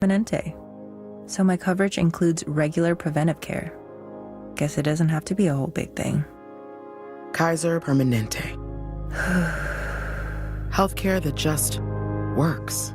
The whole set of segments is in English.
Permanente. So my coverage includes regular preventive care. Guess it doesn't have to be a whole big thing. Kaiser Permanente. Healthcare that just works.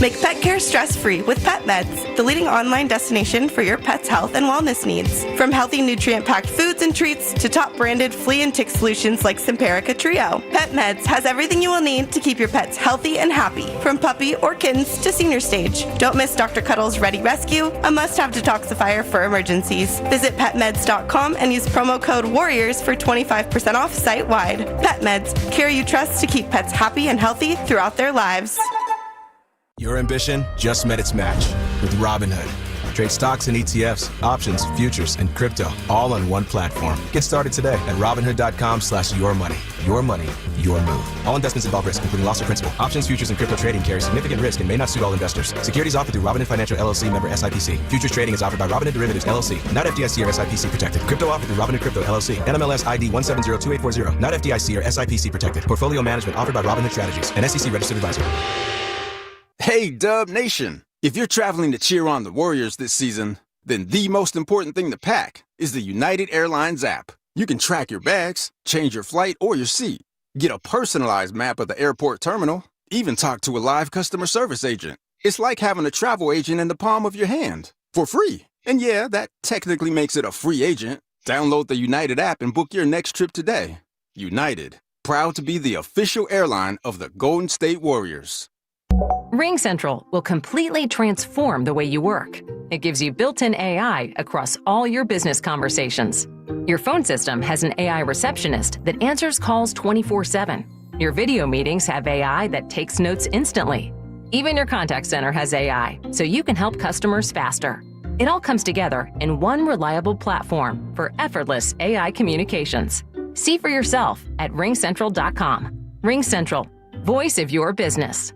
Make pet care stress-free with PetMeds, the leading online destination for your pet's health and wellness needs. From healthy, nutrient-packed foods and treats to top-branded flea and tick solutions like Simparica Trio, PetMeds has everything you will need to keep your pets healthy and happy, from puppy or kittens to senior stage. Don't miss Dr. Cuddle's Ready Rescue, a must-have detoxifier for emergencies. Visit petmeds.com and use promo code WARRIORS for 25% off site-wide. PetMeds, care you trust to keep pets happy and healthy throughout their lives. Your ambition just met its match with Robinhood. Trade stocks and ETFs, options, futures, and crypto all on one platform. Get started today at Robinhood.com/yourmoney. Your money, your move. All investments involve risk, including loss of principal. Options, futures, and crypto trading carry significant risk and may not suit all investors. Securities offered through Robinhood Financial LLC, member SIPC. Futures trading is offered by Robinhood Derivatives LLC, not FDIC or SIPC protected. Crypto offered through Robinhood Crypto LLC, NMLS ID 1702840, not FDIC or SIPC protected. Portfolio management offered by Robinhood Strategies, an SEC registered advisor. Hey, Dub Nation! If you're traveling to cheer on the Warriors this season, then the most important thing to pack is the United Airlines app. You can track your bags, change your flight or your seat, get a personalized map of the airport terminal, even talk to a live customer service agent. It's like having a travel agent in the palm of your hand, for free. And yeah, that technically makes it a free agent. Download the United app and book your next trip today. United, proud to be the official airline of the Golden State Warriors. RingCentral will completely transform the way you work. It gives you built-in AI across all your business conversations. Your phone system has an AI receptionist that answers calls 24/7. Your video meetings have AI that takes notes instantly. Even your contact center has AI, so you can help customers faster. It all comes together in one reliable platform for effortless AI communications. See for yourself at ringcentral.com. RingCentral, voice of your business.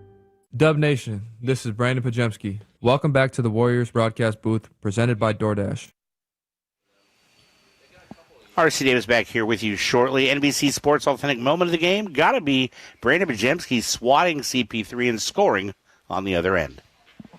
Dub Nation, this is Brandon Pajemski. Welcome back to the Warriors broadcast booth presented by DoorDash. R.C. Davis back here with you shortly. NBC Sports authentic moment of the game got to be Brandon Pajemski swatting CP3 and scoring on the other end.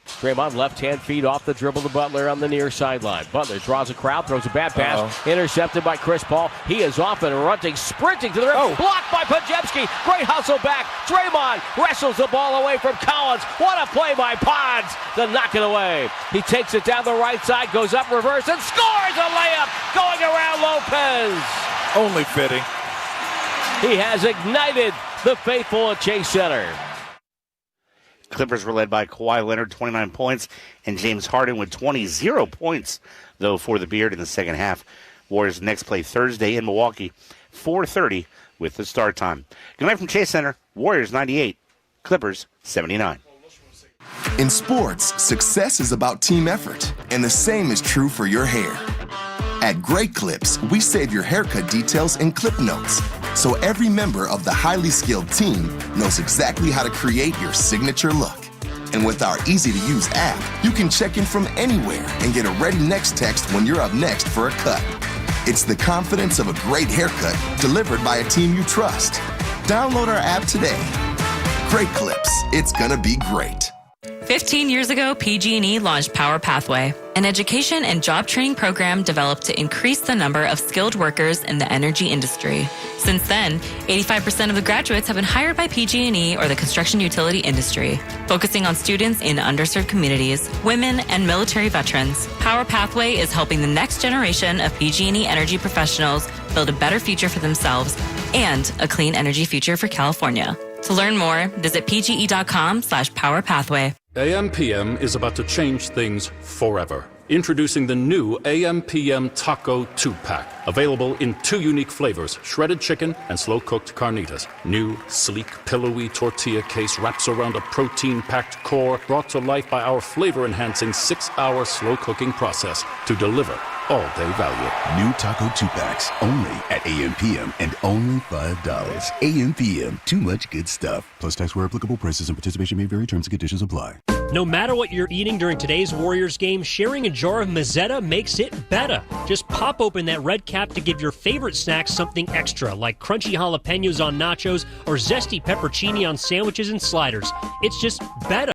Draymond left-hand feed off the dribble to Butler on the near sideline. Butler draws a crowd, throws a bad pass, intercepted by Chris Paul. He is off and running, sprinting to the rim, blocked by Pajemski. Great hustle back. Draymond wrestles the ball away from Collins. What a play by Pods to knock it away. He takes it down the right side, goes up reverse, and scores a layup going around Lopez. Only fitting. He has ignited the faithful at Chase Center. Clippers were led by Kawhi Leonard, 29 points, and James Harden with 0 points, though, for the Beard in the second half. Warriors next play Thursday in Milwaukee, 4:30 with the start time. Good night from Chase Center. Warriors 98, Clippers 79. In sports, success is about team effort, and the same is true for your hair. At Great Clips, we save your haircut details in clip notes, so every member of the highly skilled team knows exactly how to create your signature look. And with our easy-to-use app, you can check in from anywhere and get a ready next text when you're up next for a cut. It's the confidence of a great haircut delivered by a team you trust. Download our app today. Great Clips. It's gonna be great. 15 years ago, PG&E launched Power Pathway, an education and job training program developed to increase the number of skilled workers in the energy industry. Since then, 85% of the graduates have been hired by PG&E or the construction utility industry. Focusing on students in underserved communities, women, and military veterans, Power Pathway is helping the next generation of PG&E energy professionals build a better future for themselves and a clean energy future for California. To learn more, visit pge.com/powerpathway. AM/PM is about to change things forever. Introducing the new AM/PM Taco 2-Pack. Available in 2 unique flavors, shredded chicken and slow-cooked carnitas. New, sleek, pillowy tortilla case wraps around a protein-packed core brought to life by our flavor-enhancing 6-hour slow-cooking process to deliver all-day value. New Taco 2-Packs, only at AM/PM and only $5. AM/PM, too much good stuff. Plus tax where applicable. Prices and participation may vary. Terms and conditions apply. No matter what you're eating during today's Warriors game, sharing a jar of Mazzetta makes it better. Just pop open that red cap to give your favorite snacks something extra, like crunchy jalapenos on nachos or zesty peppercini on sandwiches and sliders. It's just better.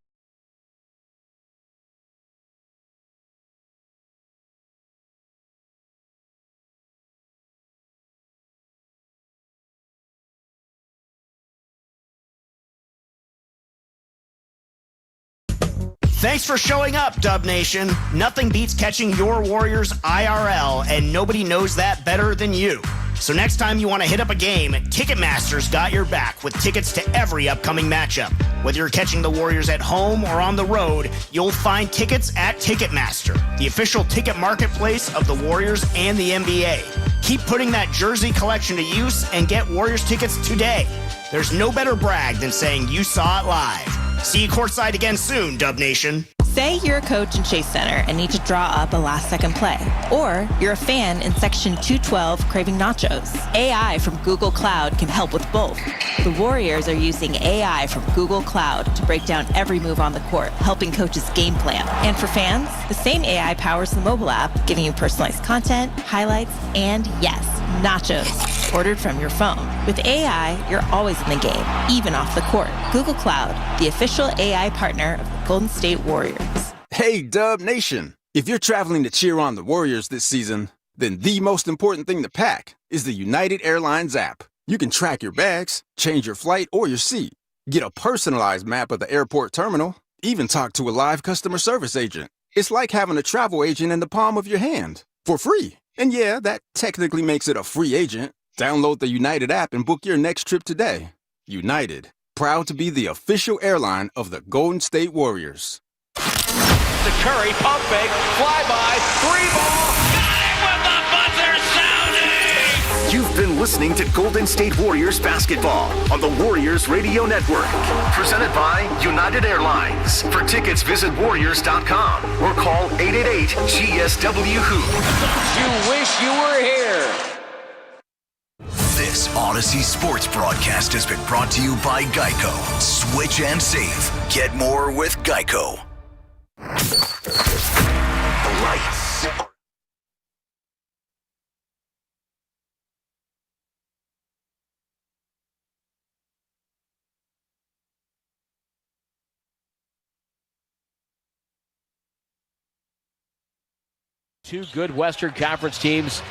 Thanks for showing up, Dub Nation. Nothing beats catching your Warriors IRL, and nobody knows that better than you. So next time you want to hit up a game, Ticketmaster's got your back with tickets to every upcoming matchup. Whether you're catching the Warriors at home or on the road, you'll find tickets at Ticketmaster, the official ticket marketplace of the Warriors and the NBA. Keep putting that jersey collection to use and get Warriors tickets today. There's no better brag than saying you saw it live. See you courtside again soon, Dub Nation. Say you're a coach in Chase Center and need to draw up a last-second play. Or you're a fan in Section 212 craving nachos. AI from Google Cloud can help with both. The Warriors are using AI from Google Cloud to break down every move on the court, helping coaches game plan. And for fans, the same AI powers the mobile app, giving you personalized content, highlights, and yes, nachos, ordered from your phone. With AI, you're always in the game, even off the court. Google Cloud, the official AI partner of the Golden State Warriors. Hey, Dub Nation. If you're traveling to cheer on the Warriors this season, then the most important thing to pack is the United Airlines app. You can track your bags, change your flight or your seat, get a personalized map of the airport terminal, even talk to a live customer service agent. It's like having a travel agent in the palm of your hand for free. And yeah, that technically makes it a free agent. Download the United app and book your next trip today. United, proud to be the official airline of the Golden State Warriors. To Curry, pump fake, fly-by, three ball, got it with the buzzer sounding! You've been listening to Golden State Warriors basketball on the Warriors Radio Network. Presented by United Airlines. For tickets, visit Warriors.com or call 888-GSW-HOOP. You wish you were here. This Odyssey Sports broadcast has been brought to you by Geico. Switch and save. Get more with Geico. The lights. Two good Western Conference teams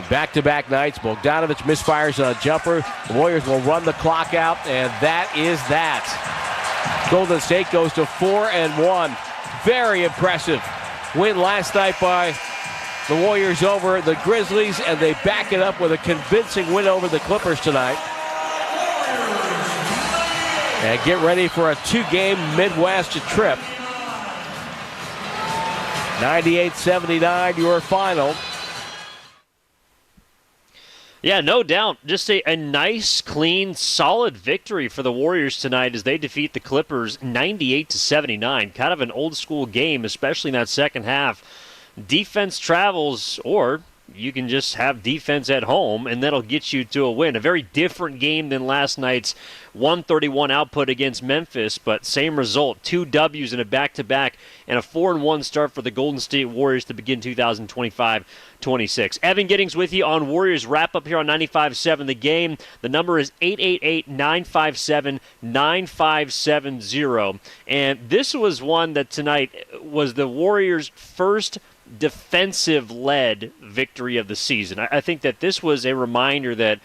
back-to-back nights. Bogdanovich misfires on a jumper. The Warriors will run the clock out, and that is that. Golden State goes to 4-1. Very impressive win last night by the Warriors over the Grizzlies, and they back it up with a convincing win over the Clippers tonight. And get ready for a two-game Midwest trip. 98-79, your final. Yeah, no doubt. Just a nice, clean, solid victory for the Warriors tonight as they defeat the Clippers 98-79. Kind of an old-school game, especially in that second half. Defense travels, or you can just have defense at home, and that'll get you to a win. A very different game than last night's 131 output against Memphis, but same result. 2 W's in a back-to-back and a 4-1 start for the Golden State Warriors to begin 2025-26. Evan Giddings with you on Warriors wrap-up here on 95.7 The Game. The number is 888-957-9570. And this was one that tonight was the Warriors' first defensive-led victory of the season. I think that this was a reminder that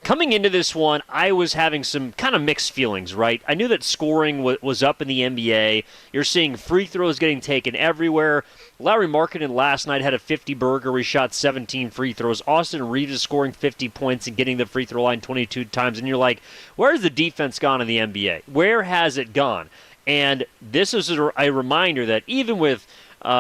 coming into this one, I was having some kind of mixed feelings, right? I knew that scoring was up in the NBA. You're seeing free throws getting taken everywhere. Lauri Markkanen last night had a 50-burger where he shot 17 free throws. Austin Reeves is scoring 50 points and getting the free throw line 22 times. And you're like, where's the defense gone in the NBA? Where has it gone? And this is a reminder that even with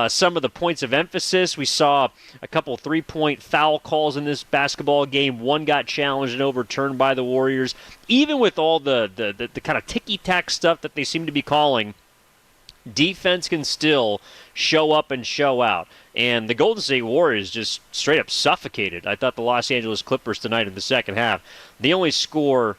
some of the points of emphasis, we saw a couple three-point foul calls in this basketball game. One got challenged and overturned by the Warriors. Even with all the kind of ticky-tack stuff that they seem to be calling, defense can still show up and show out. And the Golden State Warriors just straight up suffocated. I thought the Los Angeles Clippers tonight in the second half, they only score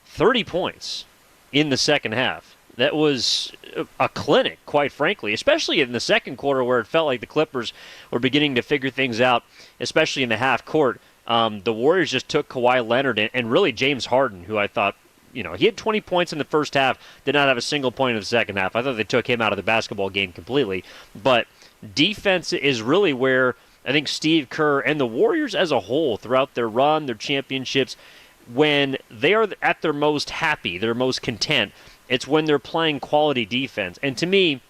30 points in the second half. That was a clinic, quite frankly, especially in the second quarter where it felt like the Clippers were beginning to figure things out, especially in the half court. The Warriors just took Kawhi Leonard and really James Harden, who I thought, he had 20 points in the first half, did not have a single point in the second half. I thought they took him out of the basketball game completely. But defense is really where I think Steve Kerr and the Warriors as a whole throughout their run, their championships, when they are at their most happy, their most content, It's when they're playing quality defense. And to me,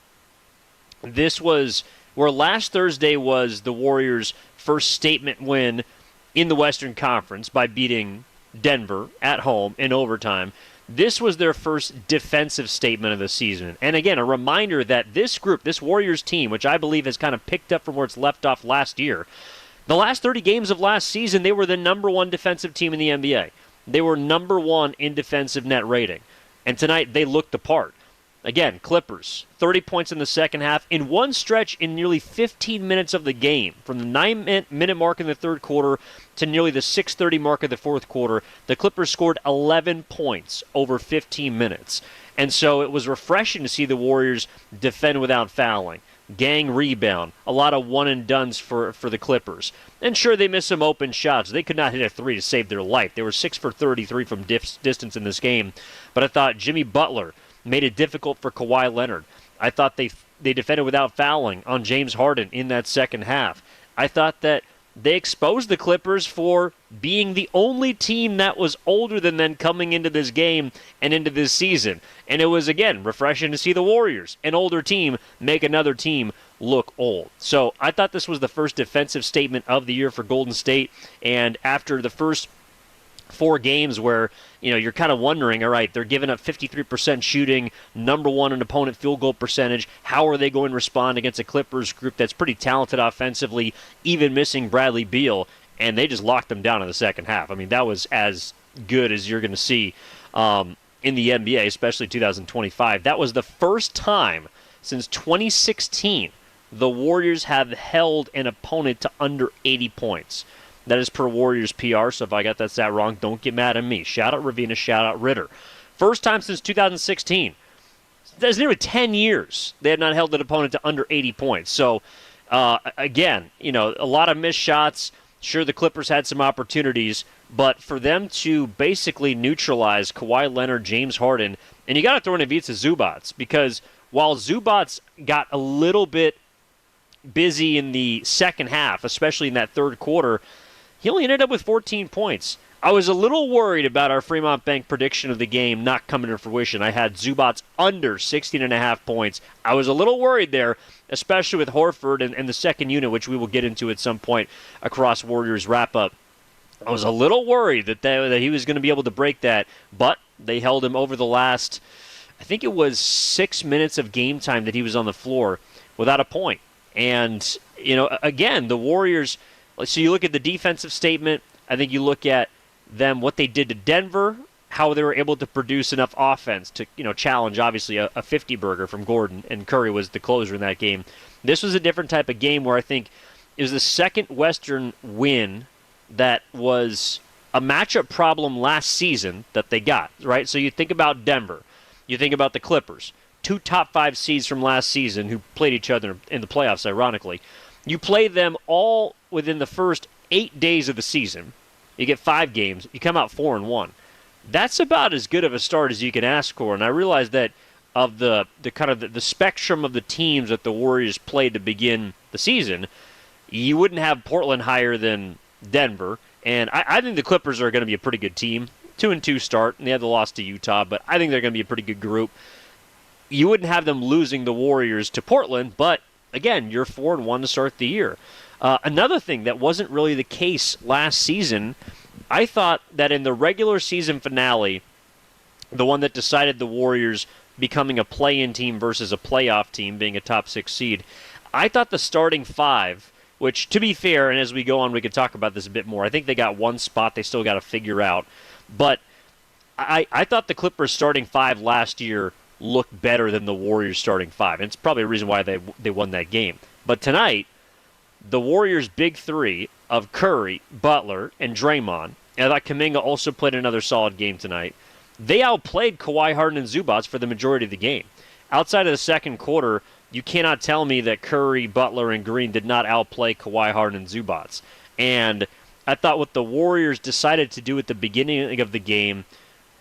this was where last Thursday was the Warriors' first statement win in the Western Conference by beating Denver at home in overtime. This was their first defensive statement of the season. And again, a reminder that this group, this Warriors team, which I believe has kind of picked up from where it's left off last year, the last 30 games of last season, they were the number one defensive team in the NBA. They were number one in defensive net rating. And tonight, they looked the part. Again, Clippers, 30 points in the second half. In one stretch, in nearly 15 minutes of the game, from the 9-minute mark in the third quarter to nearly the 6:30 mark of the fourth quarter, the Clippers scored 11 points over 15 minutes. And so it was refreshing to see the Warriors defend without fouling. Gang rebound, a lot of one-and-dones for the Clippers. And sure, they missed some open shots. They could not hit a three to save their life. They were 6 for 33 from distance in this game. But I thought Jimmy Butler made it difficult for Kawhi Leonard. I thought they defended without fouling on James Harden in that second half. I thought that they exposed the Clippers for being the only team that was older than them coming into this game and into this season. And it was, again, refreshing to see the Warriors, an older team, make another team look old. So I thought this was the first defensive statement of the year for Golden State. And after the first 4 games where, you're kind of wondering, all right, they're giving up 53% shooting, number one in opponent field goal percentage. How are they going to respond against a Clippers group that's pretty talented offensively, even missing Bradley Beal? And they just locked them down in the second half. I mean, that was as good as you're going to see in the NBA, especially 2025. That was the first time since 2016 the Warriors have held an opponent to under 80 points. That is per Warriors PR, so if I got that stat wrong, don't get mad at me. Shout out Ravina, shout out Ritter. First time since 2016. That's nearly 10 years they have not held an opponent to under 80 points. So, again, a lot of missed shots. Sure, the Clippers had some opportunities, but for them to basically neutralize Kawhi Leonard, James Harden, and you got to throw in Ivica Zubac, because while Zubac got a little bit busy in the second half, especially in that third quarter, he only ended up with 14 points. I was a little worried about our Fremont Bank prediction of the game not coming to fruition. I had Zubac under 16.5 points. I was a little worried there, especially with Horford and the second unit, which we will get into at some point across Warriors wrap-up. I was a little worried that he was going to be able to break that, but they held him over the last, I think it was 6 minutes of game time that he was on the floor without a point. And, again, the Warriors, so you look at the defensive statement, I think you look at them, what they did to Denver, how they were able to produce enough offense to, challenge, obviously, a 50-burger from Gordon, and Curry was the closer in that game. This was a different type of game where I think it was the second Western win that was a matchup problem last season that they got, right? So you think about Denver, you think about the Clippers, 2 top 5 seeds from last season who played each other in the playoffs, ironically. You play them all within the first 8 days of the season. You get 5 games. You come out 4-1. That's about as good of a start as you can ask for. And I realize that of the kind of the spectrum of the teams that the Warriors played to begin the season, you wouldn't have Portland higher than Denver. And I think the Clippers are going to be a pretty good team. 2-2 start, and they had the loss to Utah, but I think they're going to be a pretty good group. You wouldn't have them losing the Warriors to Portland, but again, you're 4-1 to start the year. Another thing that wasn't really the case last season, I thought that in the regular season finale, the one that decided the Warriors becoming a play-in team versus a playoff team, being a top 6 seed, I thought the starting 5, which, to be fair, and as we go on, we could talk about this a bit more, I think they got one spot they still got to figure out. But I thought the Clippers starting 5 last year looked better than the Warriors starting 5. And it's probably a reason why they won that game. But tonight, the Warriors' big 3 of Curry, Butler, and Draymond, and I thought Kuminga also played another solid game tonight, they outplayed Kawhi, Harden, and Zubac for the majority of the game. Outside of the second quarter, you cannot tell me that Curry, Butler, and Green did not outplay Kawhi, Harden, and Zubac. And I thought what the Warriors decided to do at the beginning of the game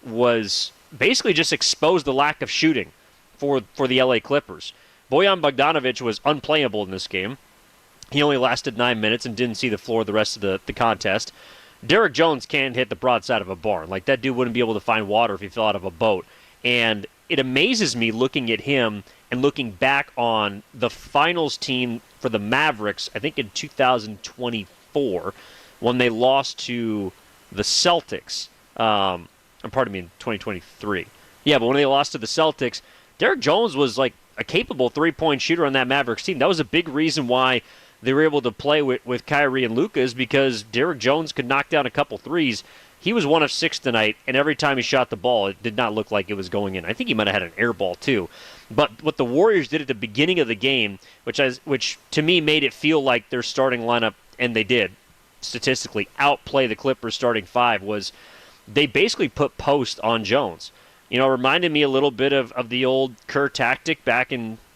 was basically just expose the lack of shooting for the LA Clippers. Bojan Bogdanovic was unplayable in this game. He only lasted 9 minutes and didn't see the floor the rest of the contest. Derrick Jones can't hit the broadside of a barn. Like, that dude wouldn't be able to find water if he fell out of a boat. And it amazes me looking at him and looking back on the finals team for the Mavericks, I think in 2024, when they lost to the Celtics. Pardon me, in 2023. Yeah, but when they lost to the Celtics, Derrick Jones was like a capable three-point shooter on that Mavericks team. That was a big reason why they were able to play with Kyrie and Luka, is because Derrick Jones could knock down a couple threes. He was 1 of 6 tonight, and every time he shot the ball, it did not look like it was going in. I think he might have had an air ball too. But what the Warriors did at the beginning of the game, which to me made it feel like their starting lineup, and they did, statistically, outplay the Clippers starting 5, was they basically put post on Jones. It reminded me a little bit of the old Kerr tactic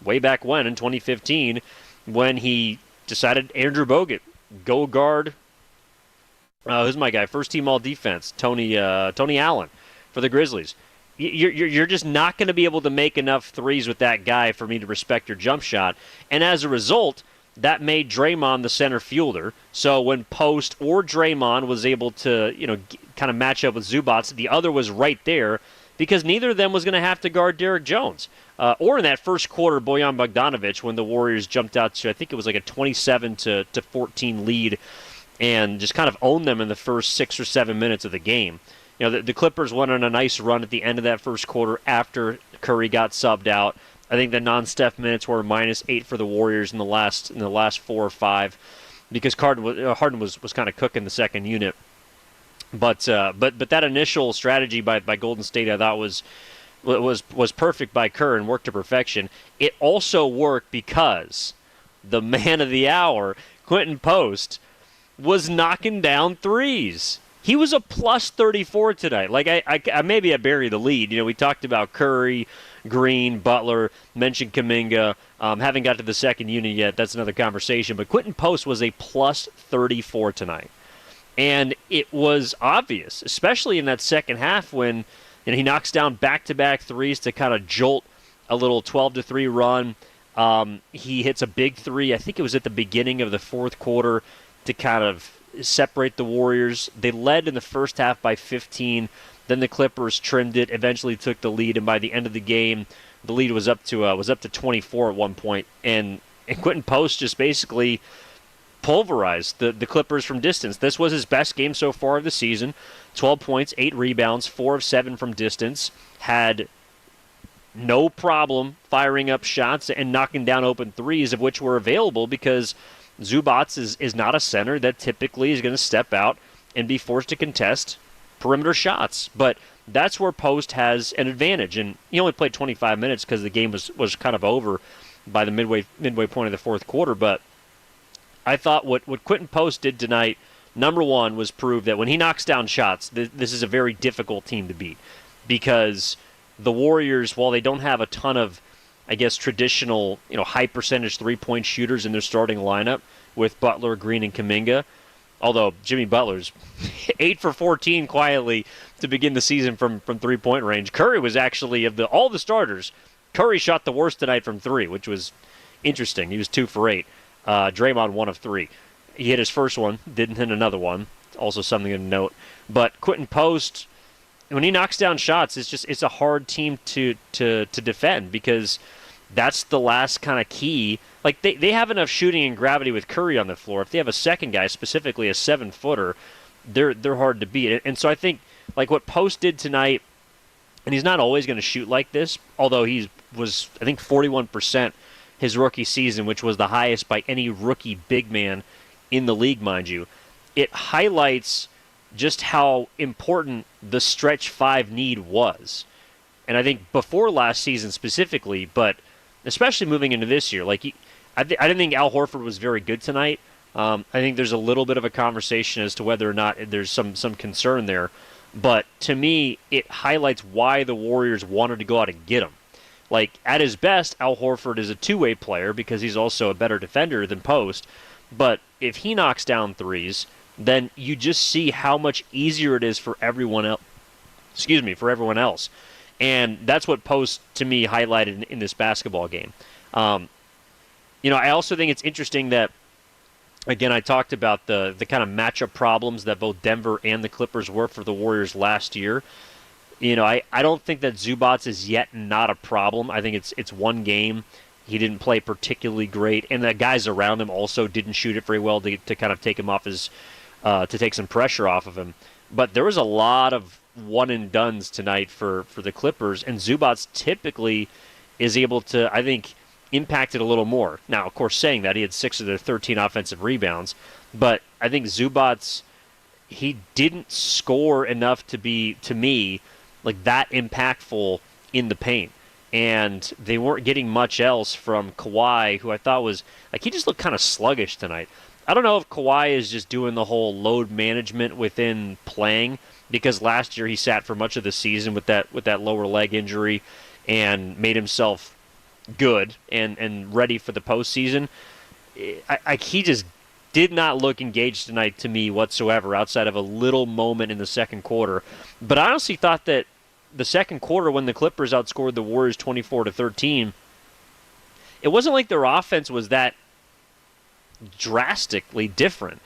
way back when, in 2015, when he decided Andrew Bogut, go guard, who's my guy, first team all defense, Tony Allen for the Grizzlies. You're just not going to be able to make enough threes with that guy for me to respect your jump shot. And as a result, that made Draymond the center fielder. So when Post or Draymond was able to, kind of match up with Zubac, the other was right there, because neither of them was going to have to guard Derrick Jones. Or in that first quarter, Bojan Bogdanovic, when the Warriors jumped out to, I think it was like a 27-14 lead, and just kind of owned them in the first 6 or 7 minutes of the game. The Clippers went on a nice run at the end of that first quarter after Curry got subbed out. I think the non-Steph minutes were -8 for the Warriors in the last 4 or 5, because Harden was kind of cooking the second unit. But that initial strategy by Golden State, I thought was perfect by Kerr and worked to perfection. It also worked because the man of the hour, Quentin Post, was knocking down threes. He was a plus 34 tonight. Like I maybe I buried the lead. We talked about Curry, Green, Butler, mentioned Kuminga. Haven't got to the second unit yet. That's another conversation. But Quentin Post was a plus 34 tonight. And it was obvious, especially in that second half when he knocks down back-to-back threes to kind of jolt a little 12-3 run. He hits a big three. I think it was at the beginning of the fourth quarter to kind of separate the Warriors. They led in the first half by 15. Then the Clippers trimmed it, eventually took the lead, and by the end of the game, the lead was up to 24 at one point. And Quentin Post just basically pulverized the Clippers from distance. This was his best game so far of the season. 12 points, 8 rebounds, 4 of 7 from distance. Had no problem firing up shots and knocking down open threes, of which were available because Zubac is not a center that typically is going to step out and be forced to contest perimeter shots. But that's where Post has an advantage. And he only played 25 minutes because the game was kind of over by the midway point of the fourth quarter. But I thought what Quentin Post did tonight, number one, was prove that when he knocks down shots, this is a very difficult team to beat, because the Warriors, while they don't have a ton of, I guess, traditional, high percentage three-point shooters in their starting lineup with Butler, Green, and Kuminga, although Jimmy Butler's 8 for 14 quietly to begin the season from three-point range. Curry was actually, of all the starters, Curry shot the worst tonight from 3, which was interesting. He was 2 for 8. Draymond 1 of 3. He hit his first one, didn't hit another one. Also something to note. But Quentin Post, when he knocks down shots, it's a hard team to defend, because that's the last kind of key. Like they have enough shooting and gravity with Curry on the floor. If they have a second guy, specifically a 7-footer, they're hard to beat. And so I think like what Post did tonight, and he's not always going to shoot like this, although he was, I think, 41% his rookie season, which was the highest by any rookie big man in the league, mind you. It highlights just how important the stretch 5 need was. And I think before last season specifically, but especially moving into this year, I didn't think Al Horford was very good tonight. I think there's a little bit of a conversation as to whether or not there's some concern there. But to me, it highlights why the Warriors wanted to go out and get him. Like, at his best, Al Horford is a two-way player because he's also a better defender than Post. But if he knocks down threes, then you just see how much easier it is for everyone else. And that's what Post, to me, highlighted in this basketball game. I also think it's interesting that, again, I talked about the kind of matchup problems that both Denver and the Clippers were for the Warriors last year. I don't think that Zubats is yet not a problem. I think it's one game. He didn't play particularly great, and the guys around him also didn't shoot it very well to kind of take him off to take some pressure off of him. But there was a lot of one-and-dones tonight for the Clippers, and Zubats typically is able to, I think, impact it a little more. Now, of course, saying that, he had 6 of their 13 offensive rebounds, but I think Zubats, he didn't score enough to be, to me, like that impactful in the paint. And they weren't getting much else from Kawhi, who I thought was, like, he just looked kind of sluggish tonight. I don't know if Kawhi is just doing the whole load management within playing, because last year he sat for much of the season with that lower leg injury and made himself good and ready for the postseason. He just did not look engaged tonight to me whatsoever, outside of a little moment in the second quarter. But I honestly thought that the second quarter, when the Clippers outscored the Warriors 24-13, it wasn't like their offense was that drastically different.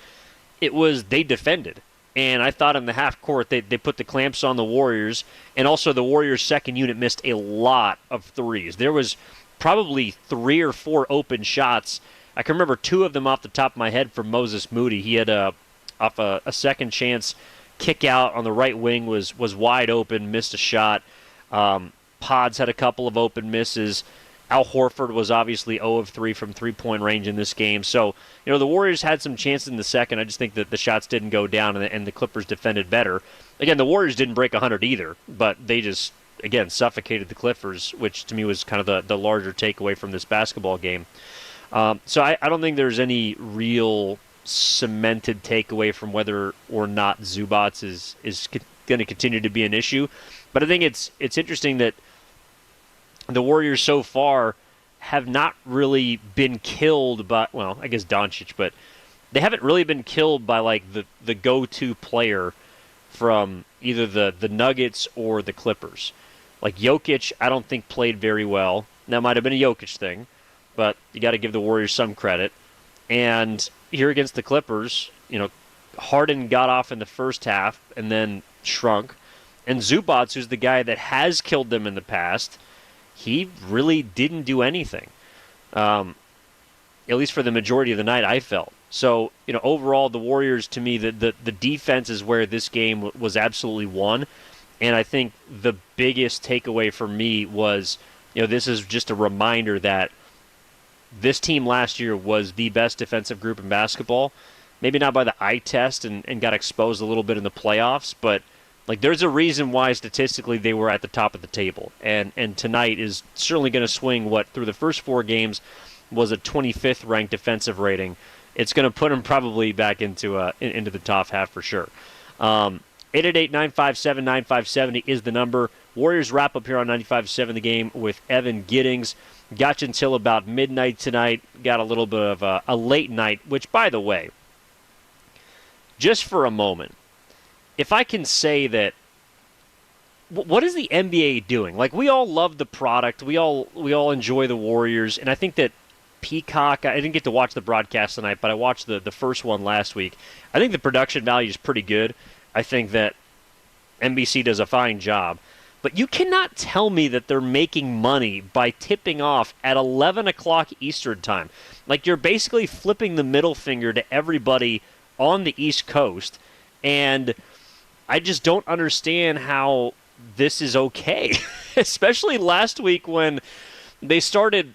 It was they defended. And I thought in the half court they put the clamps on the Warriors, and also the Warriors' second unit missed a lot of threes. There was probably 3 or 4 open shots. I can remember 2 of them off the top of my head from Moses Moody. He had off a second chance kick out on the right wing was wide open, missed a shot. Pods had a couple of open misses. Al Horford was obviously 0 of 3 from three-point range in this game. So, the Warriors had some chances in the second. I just think that the shots didn't go down, and the Clippers defended better. Again, the Warriors didn't break 100 either, but they just, again, suffocated the Clippers, which to me was kind of the larger takeaway from this basketball game. So I don't think there's any real cemented takeaway from whether or not Zubats is going to continue to be an issue. But I think it's interesting that the Warriors so far have not really been killed by, well, I guess Doncic, but they haven't really been killed by like the go-to player from either the Nuggets or the Clippers. Like Jokic, I don't think played very well. That might have been a Jokic thing, but you got to give the Warriors some credit. And here against the Clippers, Harden got off in the first half and then shrunk. And Zubats, who's the guy that has killed them in the past, he really didn't do anything, at least for the majority of the night, I felt. So, overall, the Warriors, to me, the defense is where this game was absolutely won. And I think the biggest takeaway for me was, this is just a reminder that this team last year was the best defensive group in basketball. Maybe not by the eye test and got exposed a little bit in the playoffs, but there's a reason why statistically they were at the top of the table. And tonight is certainly going to swing what through the first 4 games was a 25th ranked defensive rating. It's going to put them probably back into the top half for sure. 888-957-9570 is the number. Warriors wrap up here on 95.7 The Game with Evan Giddings. Got you until about midnight tonight. Got a little bit of a late night, which, by the way, just for a moment, if I can say that, what is the NBA doing? We all love the product. We all enjoy the Warriors, and I think that Peacock, I didn't get to watch the broadcast tonight, but I watched the first one last week. I think the production value is pretty good. I think that NBC does a fine job. But you cannot tell me that they're making money by tipping off at 11 o'clock Eastern time. You're basically flipping the middle finger to everybody on the East Coast, and I just don't understand how this is okay. Especially last week when they started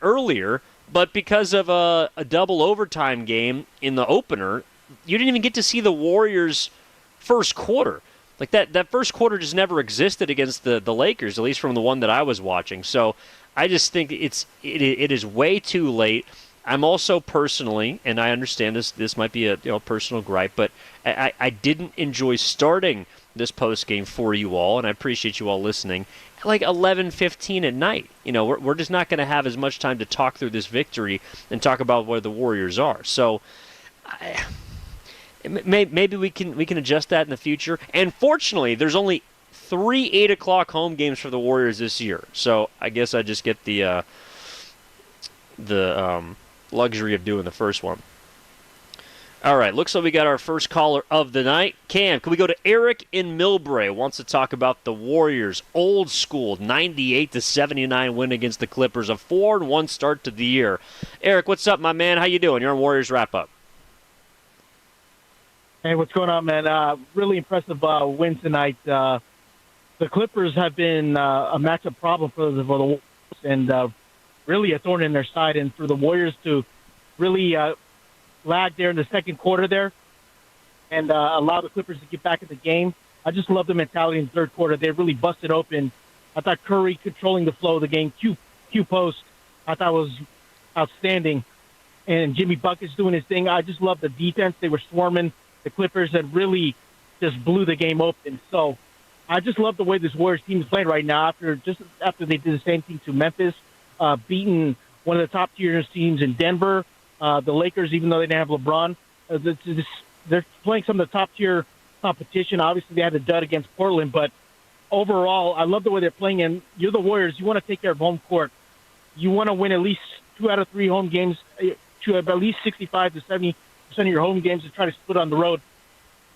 earlier, but because of a double overtime game in the opener, you didn't even get to see the Warriors' first quarter. That first quarter just never existed against the Lakers, at least from the one that I was watching. So I just think it is way too late. I'm also personally, and I understand this might be a personal gripe, but I didn't enjoy starting this post game for you all, and I appreciate you all listening. 11:15 at night, we're just not going to have as much time to talk through this victory and talk about where the Warriors are. So maybe we can adjust that in the future. And fortunately, there's only 3 8 o'clock home games for the Warriors this year. So I guess I just get the luxury of doing the first one. All right, looks like we got our first caller of the night. Cam, can we go to Eric in Millbrae? Wants to talk about the Warriors' old school 98-79 win against the Clippers, a 4-1 start to the year. Eric, what's up, my man? How you doing? You're on Warriors Wrap Up. Hey, what's going on, man? Really impressive win tonight. The Clippers have been a matchup problem for the Warriors and really a thorn in their side. And for the Warriors to really lag there in the second quarter there and allow the Clippers to get back in the game, I just love the mentality in the third quarter. They really busted open. I thought Curry controlling the flow of the game, Q post, I thought was outstanding. And Jimmy Bucket's doing his thing. I just love the defense. They were swarming the Clippers and really just blew the game open. So I just love the way this Warriors team is playing right now after they did the same thing to Memphis, beating one of the top-tier teams in Denver. The Lakers, even though they didn't have LeBron, they're playing some of the top-tier competition. Obviously, they had a dud against Portland, but overall, I love the way they're playing. And you're the Warriors. You want to take care of home court. You want to win at least 2 out of 3 home games, to at least 65 to 70% of your home games, to try to split on the road.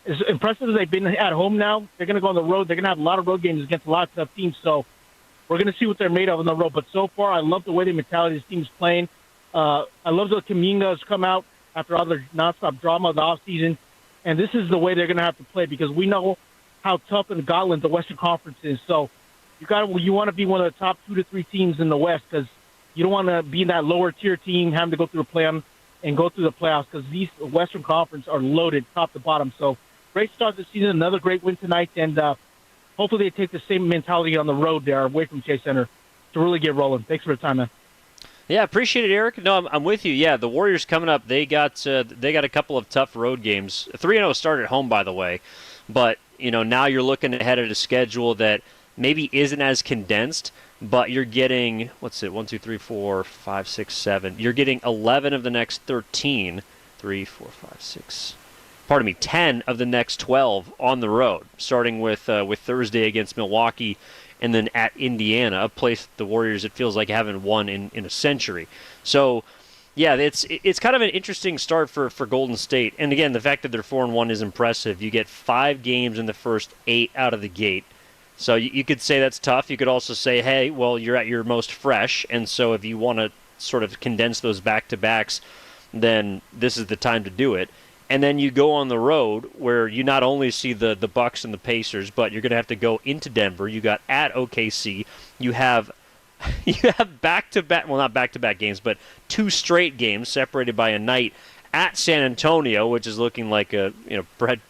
As impressive as they've been at home now, they're going to go on the road. They're going to have a lot of road games against a lot of tough teams. So we're going to see what they're made of on the road. But so far, I love the way the mentality this team's playing. I love the Kuminga's come out after all the nonstop drama of the offseason. And this is the way they're going to have to play because we know how tough and gauntlet the Western Conference is. So you want to be one of the top 2 to 3 teams in the West because you don't want to be in that lower tier team having to go through a play-in and go through the playoffs because these Western Conference are loaded top to bottom. So great start this season, another great win tonight, and hopefully they take the same mentality on the road there away from Chase Center to really get rolling. Thanks for the time, man. Yeah, appreciate it, Eric. No, I'm with you. Yeah, the Warriors coming up, they got a couple of tough road games. 3-0 start at home, by the way, but now you're looking ahead at a schedule that maybe isn't as condensed, but you're getting 1, 2, 3, 4, 5, 6, 7. You're getting 11 of the next 13. 3, 4, 5, 6. 10 of the next 12 on the road, starting with Thursday against Milwaukee. And then at Indiana, a place the Warriors, it feels like, haven't won in a century. So, yeah, it's kind of an interesting start for Golden State. And again, the fact that they're 4-1 is impressive. You get 5 games in the first 8 out of the gate. So you could say that's tough. You could also say, hey, well, you're at your most fresh. And so if you want to sort of condense those back-to-backs, then this is the time to do it. And then you go on the road where you not only see the Bucks and the Pacers, but you're going to have to go into Denver. You got at OKC. You have back-to-back, well, not back-to-back games, but 2 straight games separated by a night at San Antonio, which is looking like a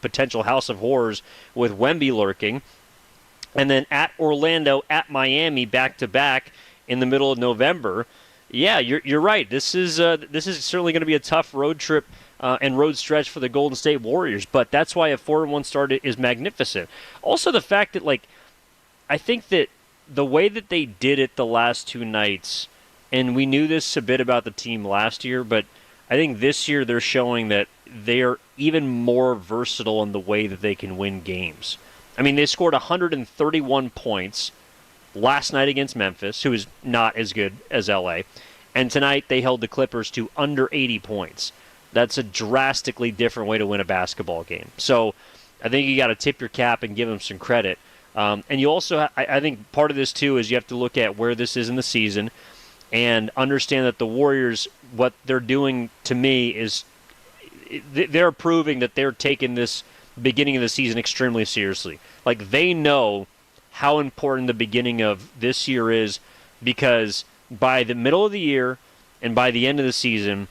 potential house of horrors with Wemby lurking. And then at Orlando, at Miami, back-to-back in the middle of November. Yeah, you're right. This is certainly going to be a tough road trip and road stretch for the Golden State Warriors, but that's why a 4-1 start is magnificent. Also, the fact that, I think that the way that they did it the last 2 nights, and we knew this a bit about the team last year, but I think this year they're showing that they're even more versatile in the way that they can win games. I mean, they scored 131 points last night against Memphis, who is not as good as LA, and tonight they held the Clippers to under 80 points. That's a drastically different way to win a basketball game. So I think you got to tip your cap and give them some credit. And you also, I think part of this too is you have to look at where this is in the season and understand that the Warriors, what they're doing to me is they're proving that they're taking this beginning of the season extremely seriously. Like, they know how important the beginning of this year is because by the middle of the year and by the end of the season,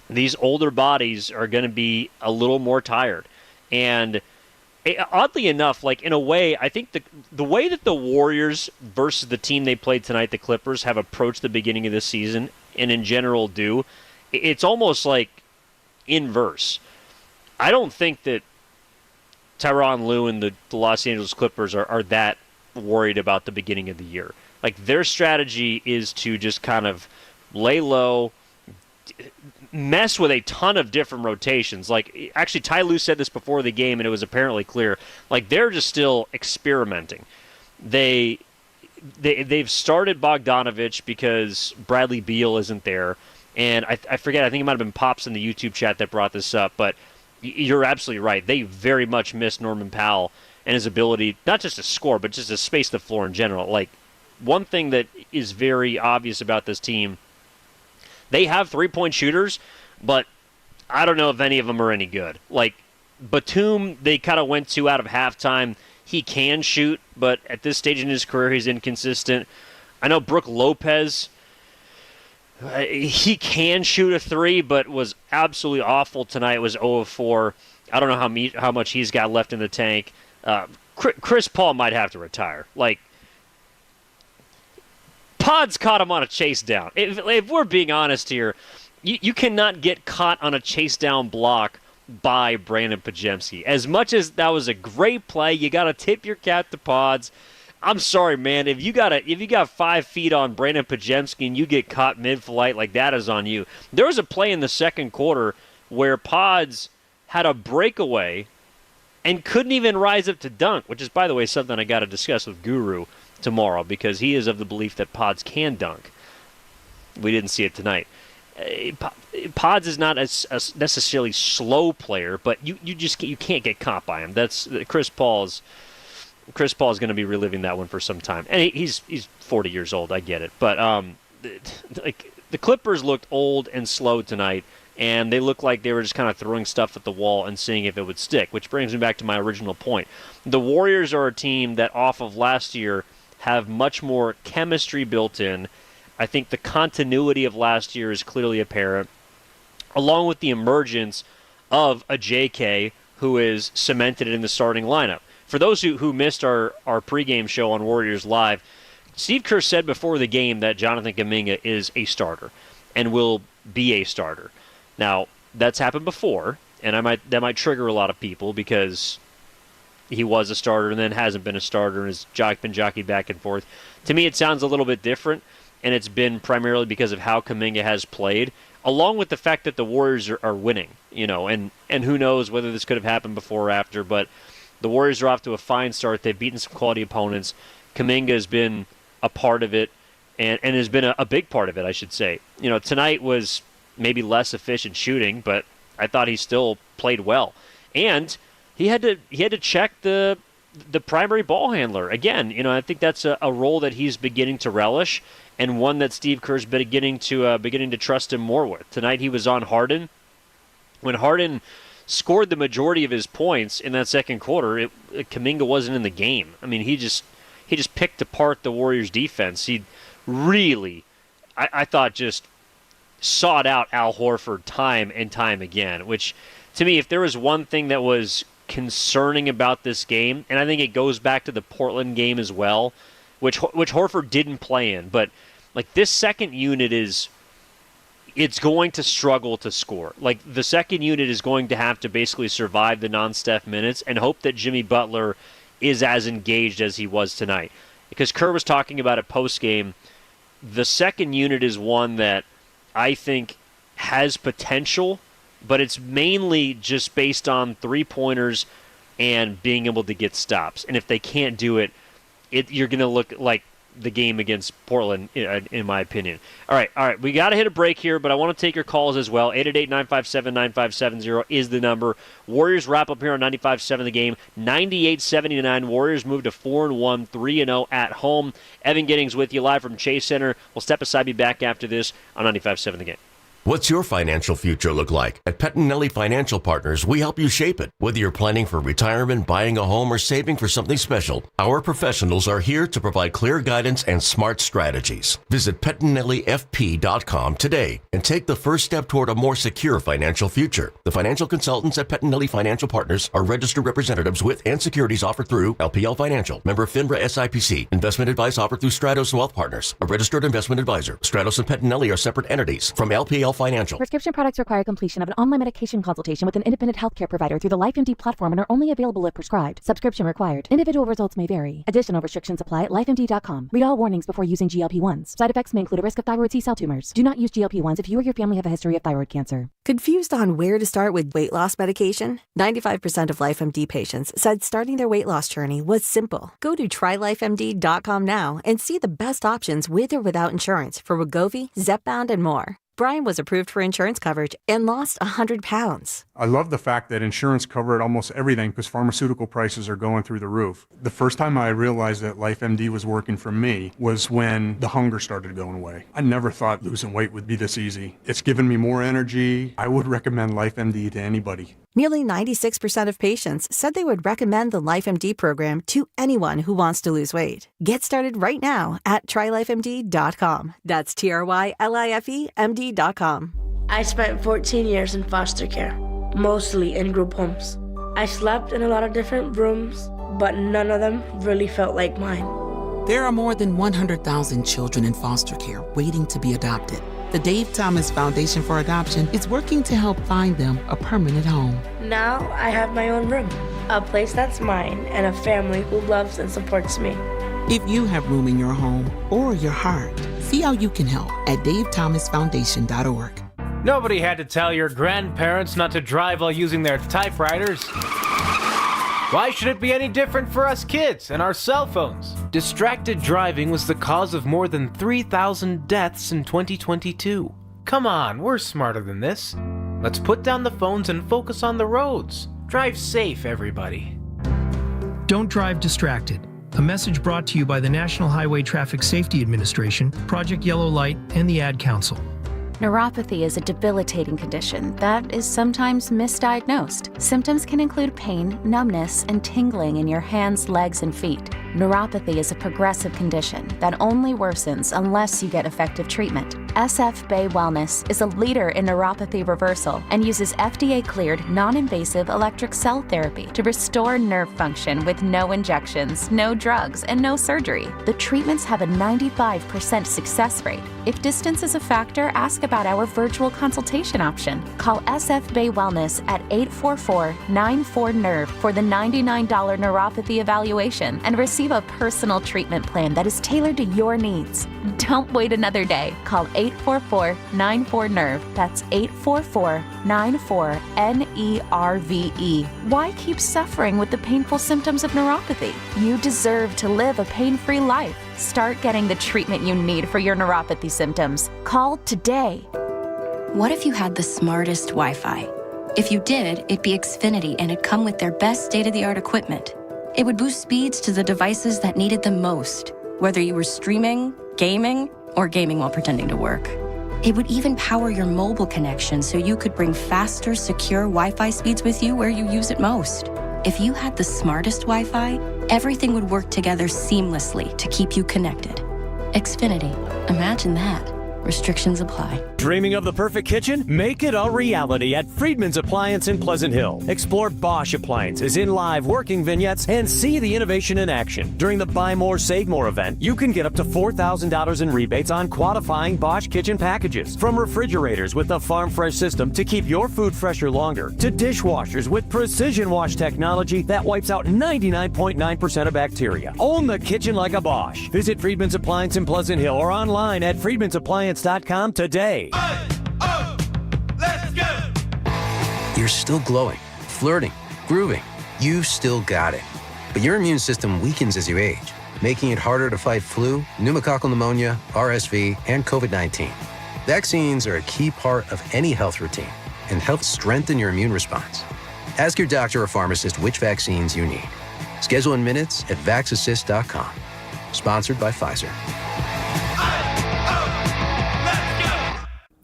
these older bodies are going to be a little more tired. And oddly enough, in a way, I think the way that the Warriors versus the team they played tonight, the Clippers, have approached the beginning of the season, and in general do, it's almost like inverse. I don't think that Tyronn Lue and the Los Angeles Clippers are that worried about the beginning of the year. Their strategy is to just kind of lay low, mess with a ton of different rotations. Actually, Ty Lue said this before the game, and it was apparently clear. They're just still experimenting. They've started Bogdanovich because Bradley Beal isn't there, And I forget, I think it might have been Pops in the YouTube chat that brought this up, but you're absolutely right. They very much missed Norman Powell and his ability, not just to score, but just to space the floor in general. Like, one thing that is very obvious about this team, they have three-point shooters, but I don't know if any of them are any good. Like, Batum, they kind of went to out of halftime. He can shoot, but at this stage in his career, he's inconsistent. I know Brook Lopez, he can shoot a three, but was absolutely awful tonight. It was 0 of 4. I don't know how much he's got left in the tank. Chris Paul might have to retire. Like, Pods caught him on a chase down. If we're being honest here, you cannot get caught on a chase down block by Brandon Podziemski. As much as that was a great play, you got to tip your cap to Pods. I'm sorry, man. If you got 5 feet on Brandon Podziemski and you get caught mid-flight, like, that is on you. There was a play in the second quarter where Pods had a breakaway and couldn't even rise up to dunk, which is, by the way, something I got to discuss with Guru tomorrow because he is of the belief that Pods can dunk. We didn't see it tonight. Pods is not a necessarily slow player, but you can't get caught by him. That's Chris Paul is going to be reliving that one for some time, and he's 40 years old. I get it, but like, the Clippers looked old and slow tonight, and they looked like they were just kind of throwing stuff at the wall and seeing if it would stick. Which brings me back to my original point: the Warriors are a team that, off of last year, have much more chemistry built in. I think the continuity of last year is clearly apparent, along with the emergence of a JK who is cemented in the starting lineup. For those who missed our pregame show on Warriors Live, Steve Kerr said before the game that Jonathan Kuminga is a starter and will be a starter. Now, that's happened before, and that might trigger a lot of people because he was a starter and then hasn't been a starter and has been jockeyed back and forth. To me, it sounds a little bit different, and it's been primarily because of how Kuminga has played, along with the fact that the Warriors are winning, and who knows whether this could have happened before or after, but the Warriors are off to a fine start. They've beaten some quality opponents. Kuminga has been a part of it, and has been a big part of it, I should say. Tonight was maybe less efficient shooting, but I thought he still played well. And he had to check the primary ball handler. Again, I think that's a role that he's beginning to relish, and one that Steve Kerr's beginning to trust him more with. Tonight he was on Harden. When Harden scored the majority of his points in that second quarter, Kuminga wasn't in the game. I mean, he just picked apart the Warriors' defense. He really, I thought, just sought out Al Horford time and time again, which, to me, if there was one thing that was concerning about this game, and I think it goes back to the Portland game as well, which Horford didn't play in, but like, this second unit it's going to struggle to score. Like, the second unit is going to have to basically survive the non-Steph minutes and hope that Jimmy Butler is as engaged as he was tonight. Because Kerr was talking about it post-game, the second unit is one that I think has potential, but it's mainly just based on three-pointers and being able to get stops. And if they can't do it, you're going to look like the game against Portland, in my opinion. All right. We got to hit a break here, but I want to take your calls as well. 888-957-9570 is the number. Warriors wrap up here on 95.7 The Game. 98-79. Warriors move to 4-1, 3-0 at home. Evan Giddings with you live from Chase Center. We'll step aside, be back after this on 95.7 The Game. What's your financial future look like? At Pettinelli Financial Partners, we help you shape it. Whether you're planning for retirement, buying a home, or saving for something special, our professionals are here to provide clear guidance and smart strategies. Visit PettinelliFP.com today and take the first step toward a more secure financial future. The financial consultants at Pettinelli Financial Partners are registered representatives with and securities offered through LPL Financial, member FINRA SIPC. Investment advice offered through Stratos Wealth Partners, a registered investment advisor. Stratos and Pettinelli are separate entities from LPL Financial. Prescription products require completion of an online medication consultation with an independent healthcare provider through the LifeMD platform and are only available if prescribed. Subscription required. Individual results may vary. Additional restrictions apply at lifemd.com. Read all warnings before using GLP-1s. Side effects may include a risk of thyroid C-cell tumors. Do not use GLP-1s if you or your family have a history of thyroid cancer. Confused on where to start with weight loss medication? 95% of LifeMD patients said starting their weight loss journey was simple. Go to trylifemd.com now and see the best options with or without insurance for Wegovy, Zepbound, and more. Brian was approved for insurance coverage and lost 100 pounds. I love the fact that insurance covered almost everything because pharmaceutical prices are going through the roof. The first time I realized that LifeMD was working for me was when the hunger started going away. I never thought losing weight would be this easy. It's given me more energy. I would recommend LifeMD to anybody. Nearly 96% of patients said they would recommend the LifeMD program to anyone who wants to lose weight. Get started right now at trylifemd.com. That's TRYLIFEMD.com. I spent 14 years in foster care, mostly in group homes. I slept in a lot of different rooms, but none of them really felt like mine. There are more than 100,000 children in foster care waiting to be adopted. The Dave Thomas Foundation for Adoption is working to help find them a permanent home. Now I have my own room, a place that's mine, and a family who loves and supports me. If you have room in your home or your heart, see how you can help at davethomasfoundation.org. Nobody had to tell your grandparents not to drive while using their typewriters. Why should it be any different for us kids and our cell phones? Distracted driving was the cause of more than 3,000 deaths in 2022. Come on, we're smarter than this. Let's put down the phones and focus on the roads. Drive safe, everybody. Don't drive distracted. A message brought to you by the National Highway Traffic Safety Administration, Project Yellow Light, and the Ad Council. Neuropathy is a debilitating condition that is sometimes misdiagnosed. Symptoms can include pain, numbness, and tingling in your hands, legs, and feet. Neuropathy is a progressive condition that only worsens unless you get effective treatment. SF Bay Wellness is a leader in neuropathy reversal and uses FDA-cleared, non-invasive electric cell therapy to restore nerve function with no injections, no drugs, and no surgery. The treatments have a 95% success rate. If distance is a factor, ask about our virtual consultation option. Call SF Bay Wellness at 844-94-NERVE for the $99 neuropathy evaluation and receive a personal treatment plan that is tailored to your needs. Don't wait another day. Call 844-94-NERVE. That's 844-94-NERVE. Why keep suffering with the painful symptoms of neuropathy? You deserve to live a pain-free life. Start getting the treatment you need for your neuropathy symptoms. Call today. What if you had the smartest Wi-Fi? If you did, it'd be Xfinity and it'd come with their best state-of-the-art equipment. It would boost speeds to the devices that needed them most, whether you were streaming, gaming, or gaming while pretending to work. It would even power your mobile connection so you could bring faster, secure Wi-Fi speeds with you where you use it most. If you had the smartest Wi-Fi, everything would work together seamlessly to keep you connected. Xfinity. Imagine that. Restrictions apply. Dreaming of the perfect kitchen? Make it a reality at Friedman's Appliance in Pleasant Hill. Explore Bosch appliances in live working vignettes and see the innovation in action. During the Buy More, Save More event, you can get up to $4,000 in rebates on qualifying Bosch kitchen packages. From refrigerators with the Farm Fresh system to keep your food fresher longer, to dishwashers with precision wash technology that wipes out 99.9% of bacteria. Own the kitchen like a Bosch. Visit Friedman's Appliance in Pleasant Hill or online at friedmansappliance.com today. Let's go! You're still glowing, flirting, grooving. You still got it. But your immune system weakens as you age, making it harder to fight flu, pneumococcal pneumonia, RSV, and COVID-19. Vaccines are a key part of any health routine and help strengthen your immune response. Ask your doctor or pharmacist which vaccines you need. Schedule in minutes at vaxassist.com. Sponsored by Pfizer.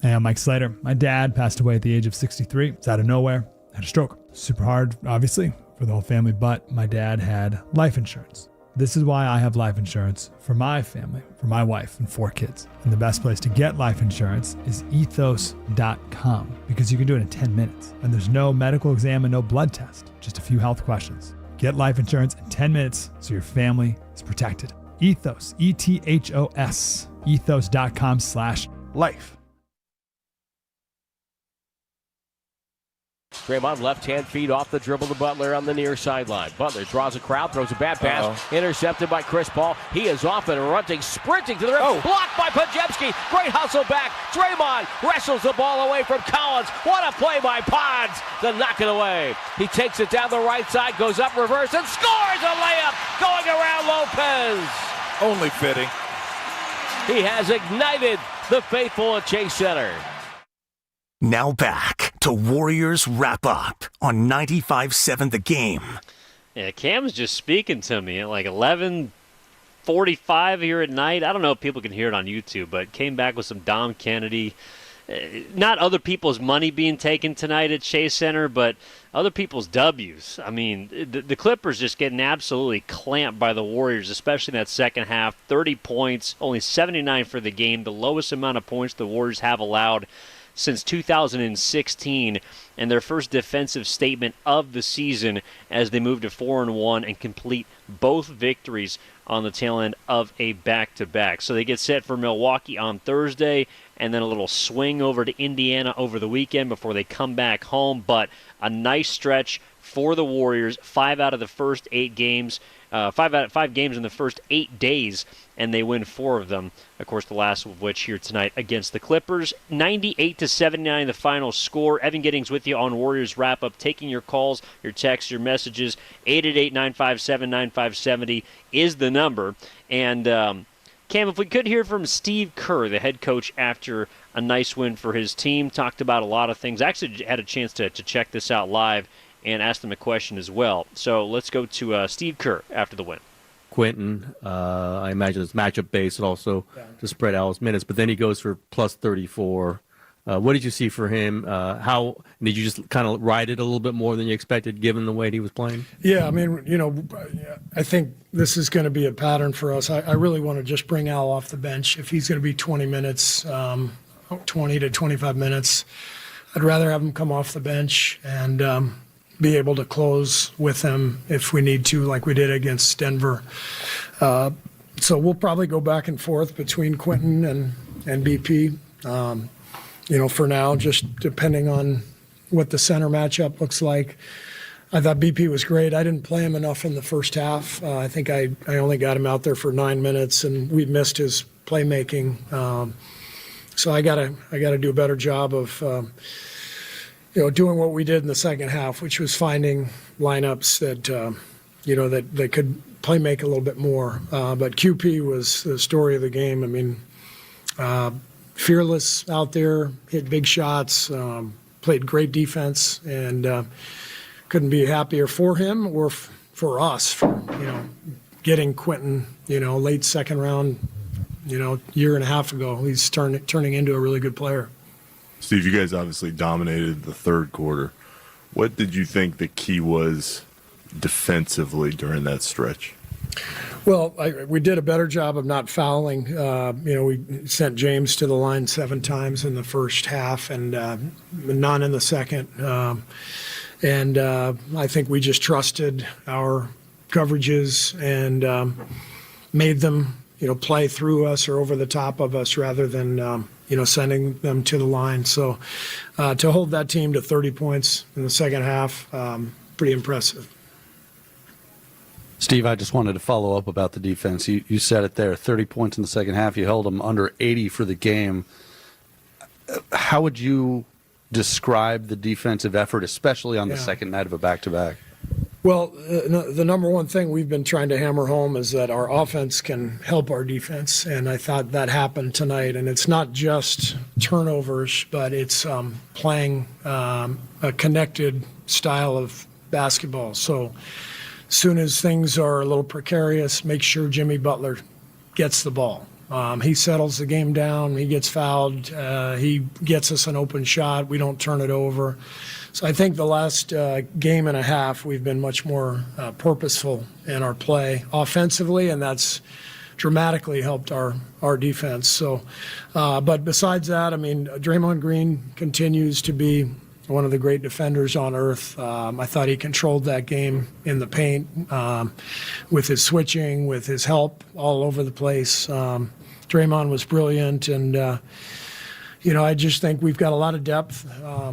Hey, I'm Mike Slater. My dad passed away at the age of 63. It's out of nowhere. Had a stroke. Super hard, obviously, for the whole family, but my dad had life insurance. This is why I have life insurance for my family, for my wife and 4 kids. And the best place to get life insurance is ethos.com because you can do it in 10 minutes. And there's no medical exam and no blood test, just a few health questions. Get life insurance in 10 minutes so your family is protected. Ethos, E-T-H-O-S, ethos.com/life. Draymond left-hand feed off the dribble to Butler on the near sideline. Butler draws a crowd, throws a bad pass, intercepted by Chris Paul. He is off and running, sprinting to the rim. Blocked by Podziemski. Great hustle back. Draymond wrestles the ball away from Collins. What a play by Pods to knock it away. He takes it down the right side, goes up reverse, and scores a layup going around Lopez. Only fitting. He has ignited the faithful at Chase Center. Now back to Warriors Wrap Up on 95.7 The Game. Yeah, Cam's just speaking to me at like 11:45 here at night. I don't know if people can hear it on YouTube, but came back with some Dom Kennedy. Not other people's money being taken tonight at Chase Center, but other people's W's. I mean, the Clippers just getting absolutely clamped by the Warriors, especially in that second half. 30 points, only 79 for the game, the lowest amount of points the Warriors have allowed since 2016, and their first defensive statement of the season as they move to 4-1 and complete both victories on the tail end of a back-to-back. So they get set for Milwaukee on Thursday, and then a little swing over to Indiana over the weekend before they come back home. But a nice stretch for the Warriors. 5 out of the first 8 games, 5 games in the first 8 days, and they win 4 of them. Of course, the last of which here tonight against the Clippers. 98-79 the final score. Evan Giddings with you on Warriors Wrap-Up, taking your calls, your texts, your messages. 888-957-9570 is the number. And Cam, if we could hear from Steve Kerr, the head coach, after a nice win for his team, talked about a lot of things. I actually had a chance to check this out live and asked him a question as well. So let's go to Steve Kerr after the win. Quentin, I imagine it's matchup based and also to spread out his minutes, but then he goes for plus 34. What did you see for him? How did you just kind of ride it a little bit more than you expected, given the way he was playing? Yeah, I mean, I think this is going to be a pattern for us. I really want to just bring Al off the bench. If he's going to be 20 minutes, 20 to 25 minutes, I'd rather have him come off the bench and be able to close with him if we need to, like we did against Denver. So we'll probably go back and forth between Quentin and BP. For now, just depending on what the center matchup looks like. I thought BP was great. I didn't play him enough in the first half. I think I only got him out there for 9 minutes, and we missed his playmaking. So I gotta do a better job of doing what we did in the second half, which was finding lineups that that they could play make a little bit more. But QP was the story of the game. I mean, fearless out there, hit big shots, played great defense, and couldn't be happier for him or for us for getting Quentin late second round year and a half ago. He's turning into a really good player. Steve, you guys obviously dominated the third quarter. What did you think the key was defensively during that stretch? Well, we did a better job of not fouling. We sent James to the line 7 times in the first half and none in the second. And I think we just trusted our coverages and made them, play through us or over the top of us rather than, sending them to the line. So to hold that team to 30 points in the second half, pretty impressive. Steve, I just wanted to follow up about the defense. You said it there, 30 points in the second half. You held them under 80 for the game. How would you describe the defensive effort, especially on the second night of a back-to-back? Well, the number one thing we've been trying to hammer home is that our offense can help our defense, and I thought that happened tonight. And it's not just turnovers, but it's playing a connected style of basketball. So as soon as things are a little precarious, make sure Jimmy Butler gets the ball. He settles the game down. He gets fouled. He gets us an open shot. We don't turn it over. So I think the last game and a half, we've been much more purposeful in our play offensively, and that's dramatically helped our defense. So, but besides that, I mean, Draymond Green continues to be one of the great defenders on earth. I thought he controlled that game in the paint with his switching, with his help all over the place. Draymond was brilliant, and I just think we've got a lot of depth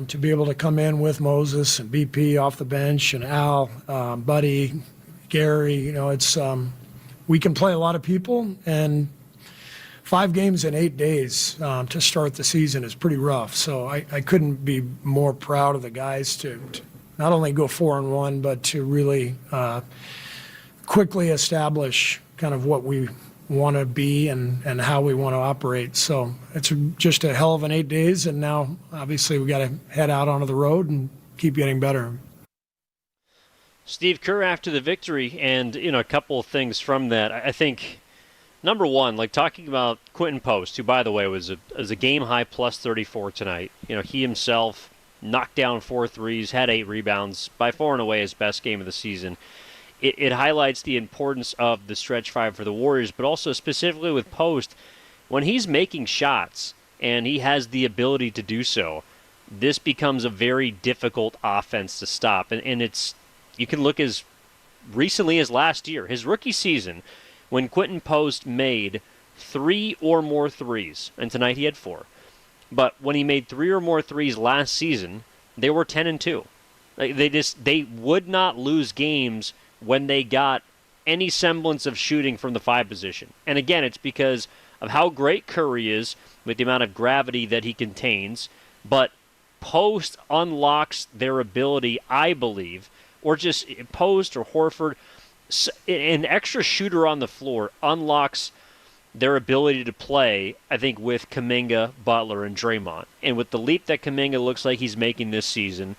to be able to come in with Moses and BP off the bench and Al, Buddy, Gary. It's we can play a lot of people, and 5 games in 8 days to start the season is pretty rough. So I couldn't be more proud of the guys to not only go 4-1, but to really quickly establish kind of what we want to be and how we want to operate. So it's just a hell of an 8 days, and now obviously we got to head out onto the road and keep getting better. Steve Kerr after the victory, and a couple of things from that. I think number one, like talking about Quentin Post, who by the way was a game high plus 34 tonight. He himself knocked down 4 threes, had 8 rebounds, by far and away his best game of the season. It highlights the importance of the stretch 5 for the Warriors, but also specifically with Post, when he's making shots and he has the ability to do so, this becomes a very difficult offense to stop. And it's, you can look as recently as last year, his rookie season, when Quentin Post made 3 or more threes, and tonight he had 4. But when he made 3 or more threes last season, they were 10-2. They would not lose games when they got any semblance of shooting from the 5 position. And again, it's because of how great Curry is with the amount of gravity that he contains. But Post unlocks their ability, I believe, or just Post or Horford, an extra shooter on the floor unlocks their ability to play, I think, with Kuminga, Butler, and Draymond. And with the leap that Kuminga looks like he's making this season,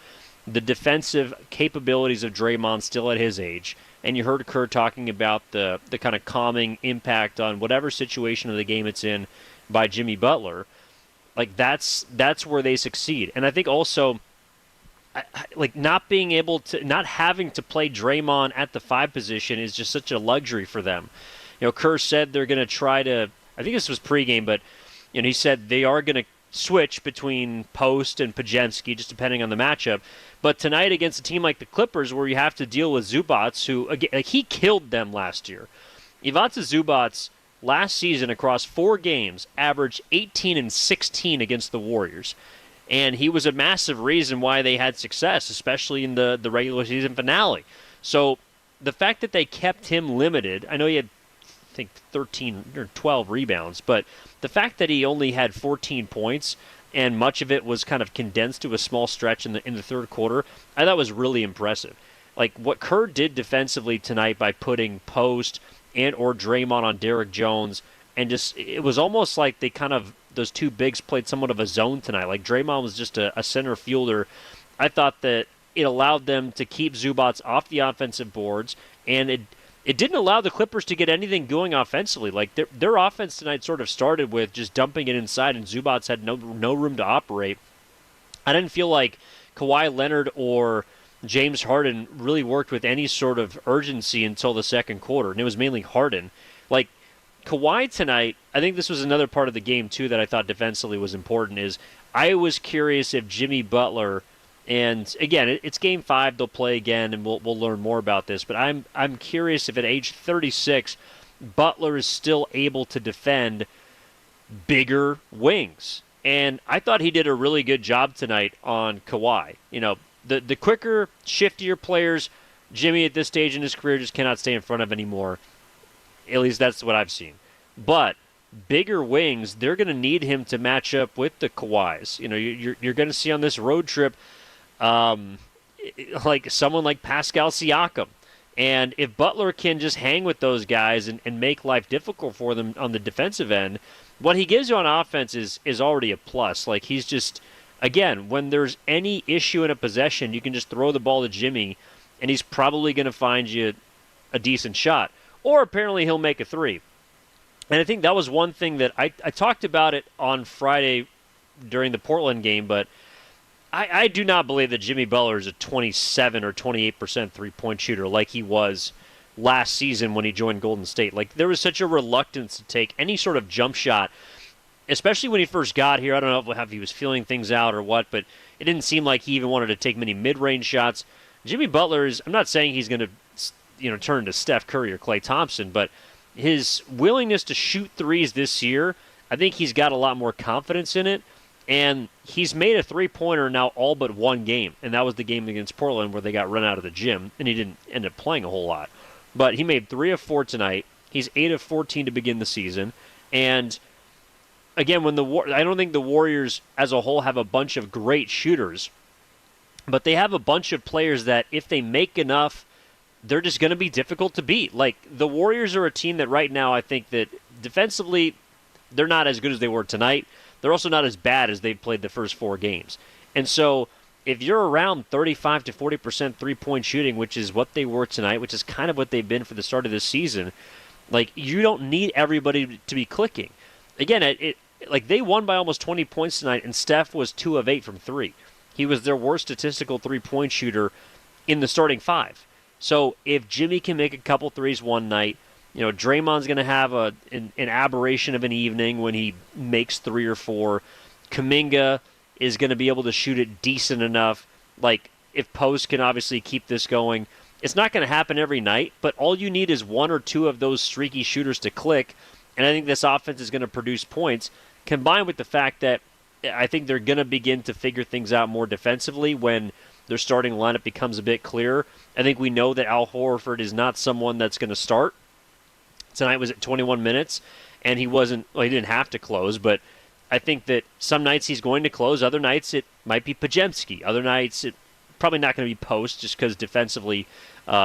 the defensive capabilities of Draymond still at his age, and you heard Kerr talking about the kind of calming impact on whatever situation of the game it's in by Jimmy Butler, like that's where they succeed. And I think also, like not having to play Draymond at the 5 position is just such a luxury for them. Kerr said they're going to try to, I think this was pregame, but he said they are going to switch between Post and Podziemski, just depending on the matchup. But tonight against a team like the Clippers, where you have to deal with Zubac, who, again, like he killed them last year. Ivica Zubac last season across 4 games averaged 18 and 16 against the Warriors. And he was a massive reason why they had success, especially in the regular season finale. So the fact that they kept him limited, I know he had, I think, 13 or 12 rebounds, but the fact that he only had 14 points and much of it was kind of condensed to a small stretch in the third quarter, I thought was really impressive. Like what Kerr did defensively tonight by putting Post and or Draymond on Derrick Jones, and just it was almost like they kind of, those 2 bigs played somewhat of a zone tonight. Like Draymond was just a center fielder. I thought that it allowed them to keep Zubac off the offensive boards, and it didn't allow the Clippers to get anything going offensively. Like their offense tonight sort of started with just dumping it inside, and Zubac had no room to operate. I didn't feel like Kawhi Leonard or James Harden really worked with any sort of urgency until the second quarter, and it was mainly Harden. Like Kawhi tonight, I think this was another part of the game too that I thought defensively was important, is I was curious if Jimmy Butler, and again, it's Game 5, they'll play again, and we'll learn more about this, but I'm curious if at age 36, Butler is still able to defend bigger wings. And I thought he did a really good job tonight on Kawhi. The quicker, shiftier players, Jimmy at this stage in his career just cannot stay in front of anymore. At least that's what I've seen. But bigger wings, they're going to need him to match up with the Kawhis. You're going to see on this road trip like someone like Pascal Siakam. And if Butler can just hang with those guys and make life difficult for them on the defensive end, what he gives you on offense is already a plus. Like he's just, again, when there's any issue in a possession, you can just throw the ball to Jimmy, and he's probably going to find you a decent shot. Or apparently he'll make a 3. And I think that was one thing that I talked about it on Friday during the Portland game, but I do not believe that Jimmy Butler is a 27 or 28% three-point shooter like he was last season when he joined Golden State. Like, there was such a reluctance to take any sort of jump shot, especially when he first got here. I don't know if he was feeling things out or what, but it didn't seem like he even wanted to take many mid-range shots. Jimmy Butler is, I'm not saying he's going to turn into Steph Curry or Klay Thompson, but his willingness to shoot threes this year, I think he's got a lot more confidence in it. And he's made a three-pointer now all but one game, and that was the game against Portland where they got run out of the gym, and he didn't end up playing a whole lot. But he made 3 of 4 tonight. He's 8 of 14 to begin the season. And again, I don't think the Warriors as a whole have a bunch of great shooters, but they have a bunch of players that if they make enough they're just going to be difficult to beat. Like, the Warriors are a team that right now I think that defensively they're not as good as they were tonight. They're also not as bad as they've played the first 4 games. And so if you're around 35 to 40% three-point shooting, which is what they were tonight, which is kind of what they've been for the start of this season, like, you don't need everybody to be clicking. Again, like, they won by almost 20 points tonight, and Steph was 2 of 8 from 3. He was their worst statistical three-point shooter in the starting 5. So if Jimmy can make a couple threes one night, Draymond's going to have an aberration of an evening when he makes 3 or 4. Kuminga is going to be able to shoot it decent enough. Like, if Post can obviously keep this going, it's not going to happen every night, but all you need is 1 or 2 of those streaky shooters to click, and I think this offense is going to produce points, combined with the fact that I think they're going to begin to figure things out more defensively when their starting lineup becomes a bit clearer. I think we know that Al Horford is not someone that's going to start. Tonight was at 21 minutes, and he didn't have to close, but I think that some nights he's going to close. Other nights it might be Podziemski. Other nights it probably not going to be Post just because defensively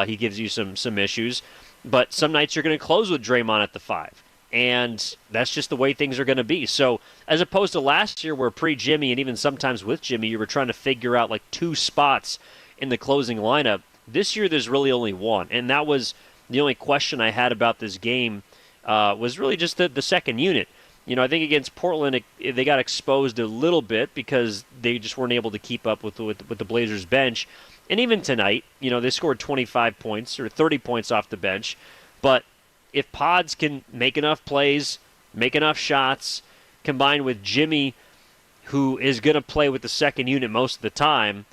he gives you some issues. But some nights you're going to close with Draymond at the 5. And that's just the way things are going to be. So as opposed to last year where pre-Jimmy and even sometimes with Jimmy, you were trying to figure out like 2 spots in the closing lineup, this year there's really only 1. And that was the only question I had about this game was really just the second unit. I think against Portland, they got exposed a little bit because they just weren't able to keep up with the Blazers bench. And even tonight, they scored 25 points or 30 points off the bench. But if Pods can make enough plays, make enough shots, combined with Jimmy, who is going to play with the second unit most of the time,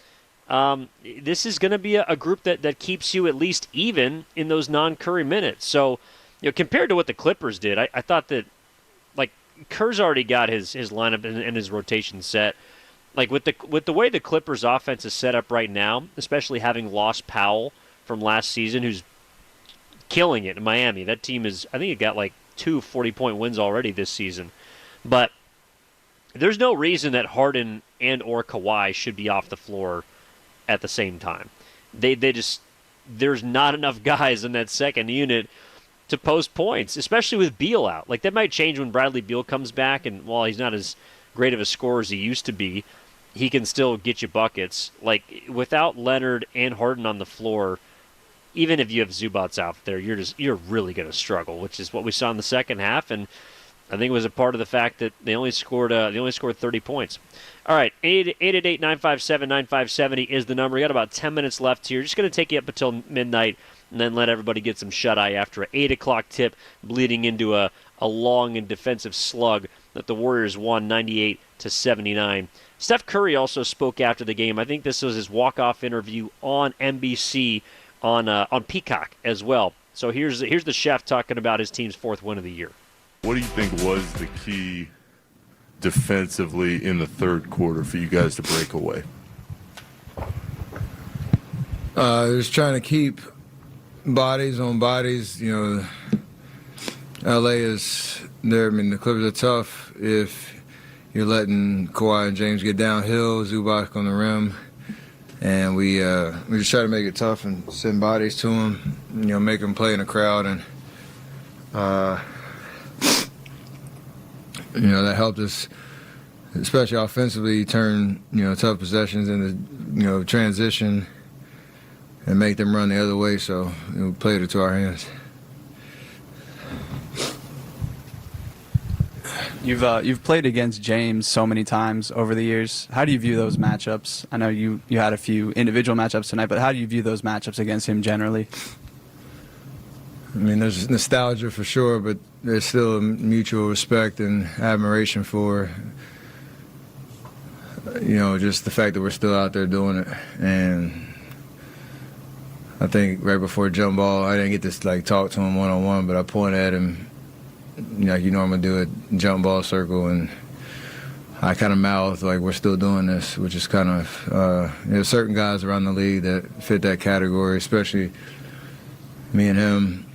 this is going to be a group that keeps you at least even in those non-Curry minutes. So, compared to what the Clippers did, I thought that, like, Kerr's already got his lineup and his rotation set. Like, with the way the Clippers' offense is set up right now, especially having lost Powell from last season, who's killing it in Miami. That team is, I think it got like 2 40-point wins already this season. But there's no reason that Harden and or Kawhi should be off the floor at the same time. There's not enough guys in that second unit to post points, especially with Beal out. Like, that might change when Bradley Beal comes back, and while he's not as great of a scorer as he used to be, he can still get you buckets. Like, without Leonard and Harden on the floor, even if you have Zubats out there, you're really going to struggle, which is what we saw in the second half, and I think it was a part of the fact that they only scored 30 points. All right, 888-957-9570 is the number. We got about 10 minutes left here. Just going to take you up until midnight, and then let everybody get some shut-eye after an 8 o'clock tip, bleeding into a long and defensive slug that the Warriors won 98-79. Steph Curry also spoke after the game. I think this was his walk-off interview on NBC on Peacock as well. So here's the chef talking about his team's 4th win of the year. What do you think was the key defensively in the third quarter for you guys to break away? Just trying to keep bodies on bodies. LA is there. I mean, the Clippers are tough. If you're letting Kawhi and James get downhill, Zubac on the rim. And we just try to make it tough and send bodies to them, make them play in the crowd. And, that helped us, especially offensively, turn, tough possessions into, transition and make them run the other way. So we played it to our hands. You've played against James so many times over the years. How do you view those matchups? I know you had a few individual matchups tonight, but how do you view those matchups against him generally? I mean, there's nostalgia for sure, but there's still a mutual respect and admiration for, just the fact that we're still out there doing it. And I think right before jump ball, I didn't get to talk to him one-on-one, but I pointed at him, like you normally do at jump ball circle, and I kind of mouthed like we're still doing this, which is kind of there's certain guys around the league that fit that category, especially me and him,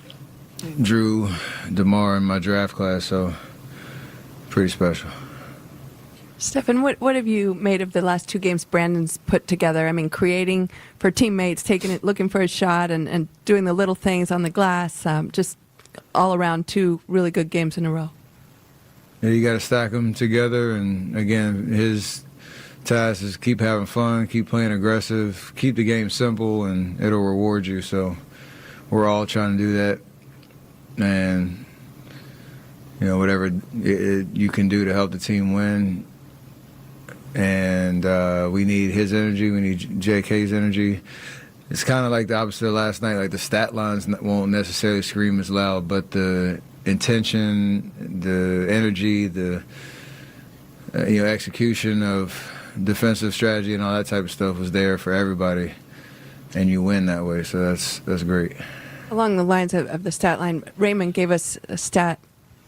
Drew, DeMar in my draft class, so pretty special. Stefan, what have you made of the last two games Brandon's put together? I mean, creating for teammates, taking it, looking for a shot, and doing the little things on the glass. Just all around two really good games in a row. Yeah, you got to stack them together. And again, his task is keep having fun, keep playing aggressive, keep the game simple, and it'll reward you. So we're all trying to do that. And whatever you can do to help the team win. And we need his energy. We need JK's energy. It's kind of like the opposite of last night. Like the stat lines won't necessarily scream as loud, but the intention, the energy, the execution of defensive strategy and all that type of stuff was there for everybody, and you win that way. So that's great. Along the lines of the stat line, Raymond gave us a stat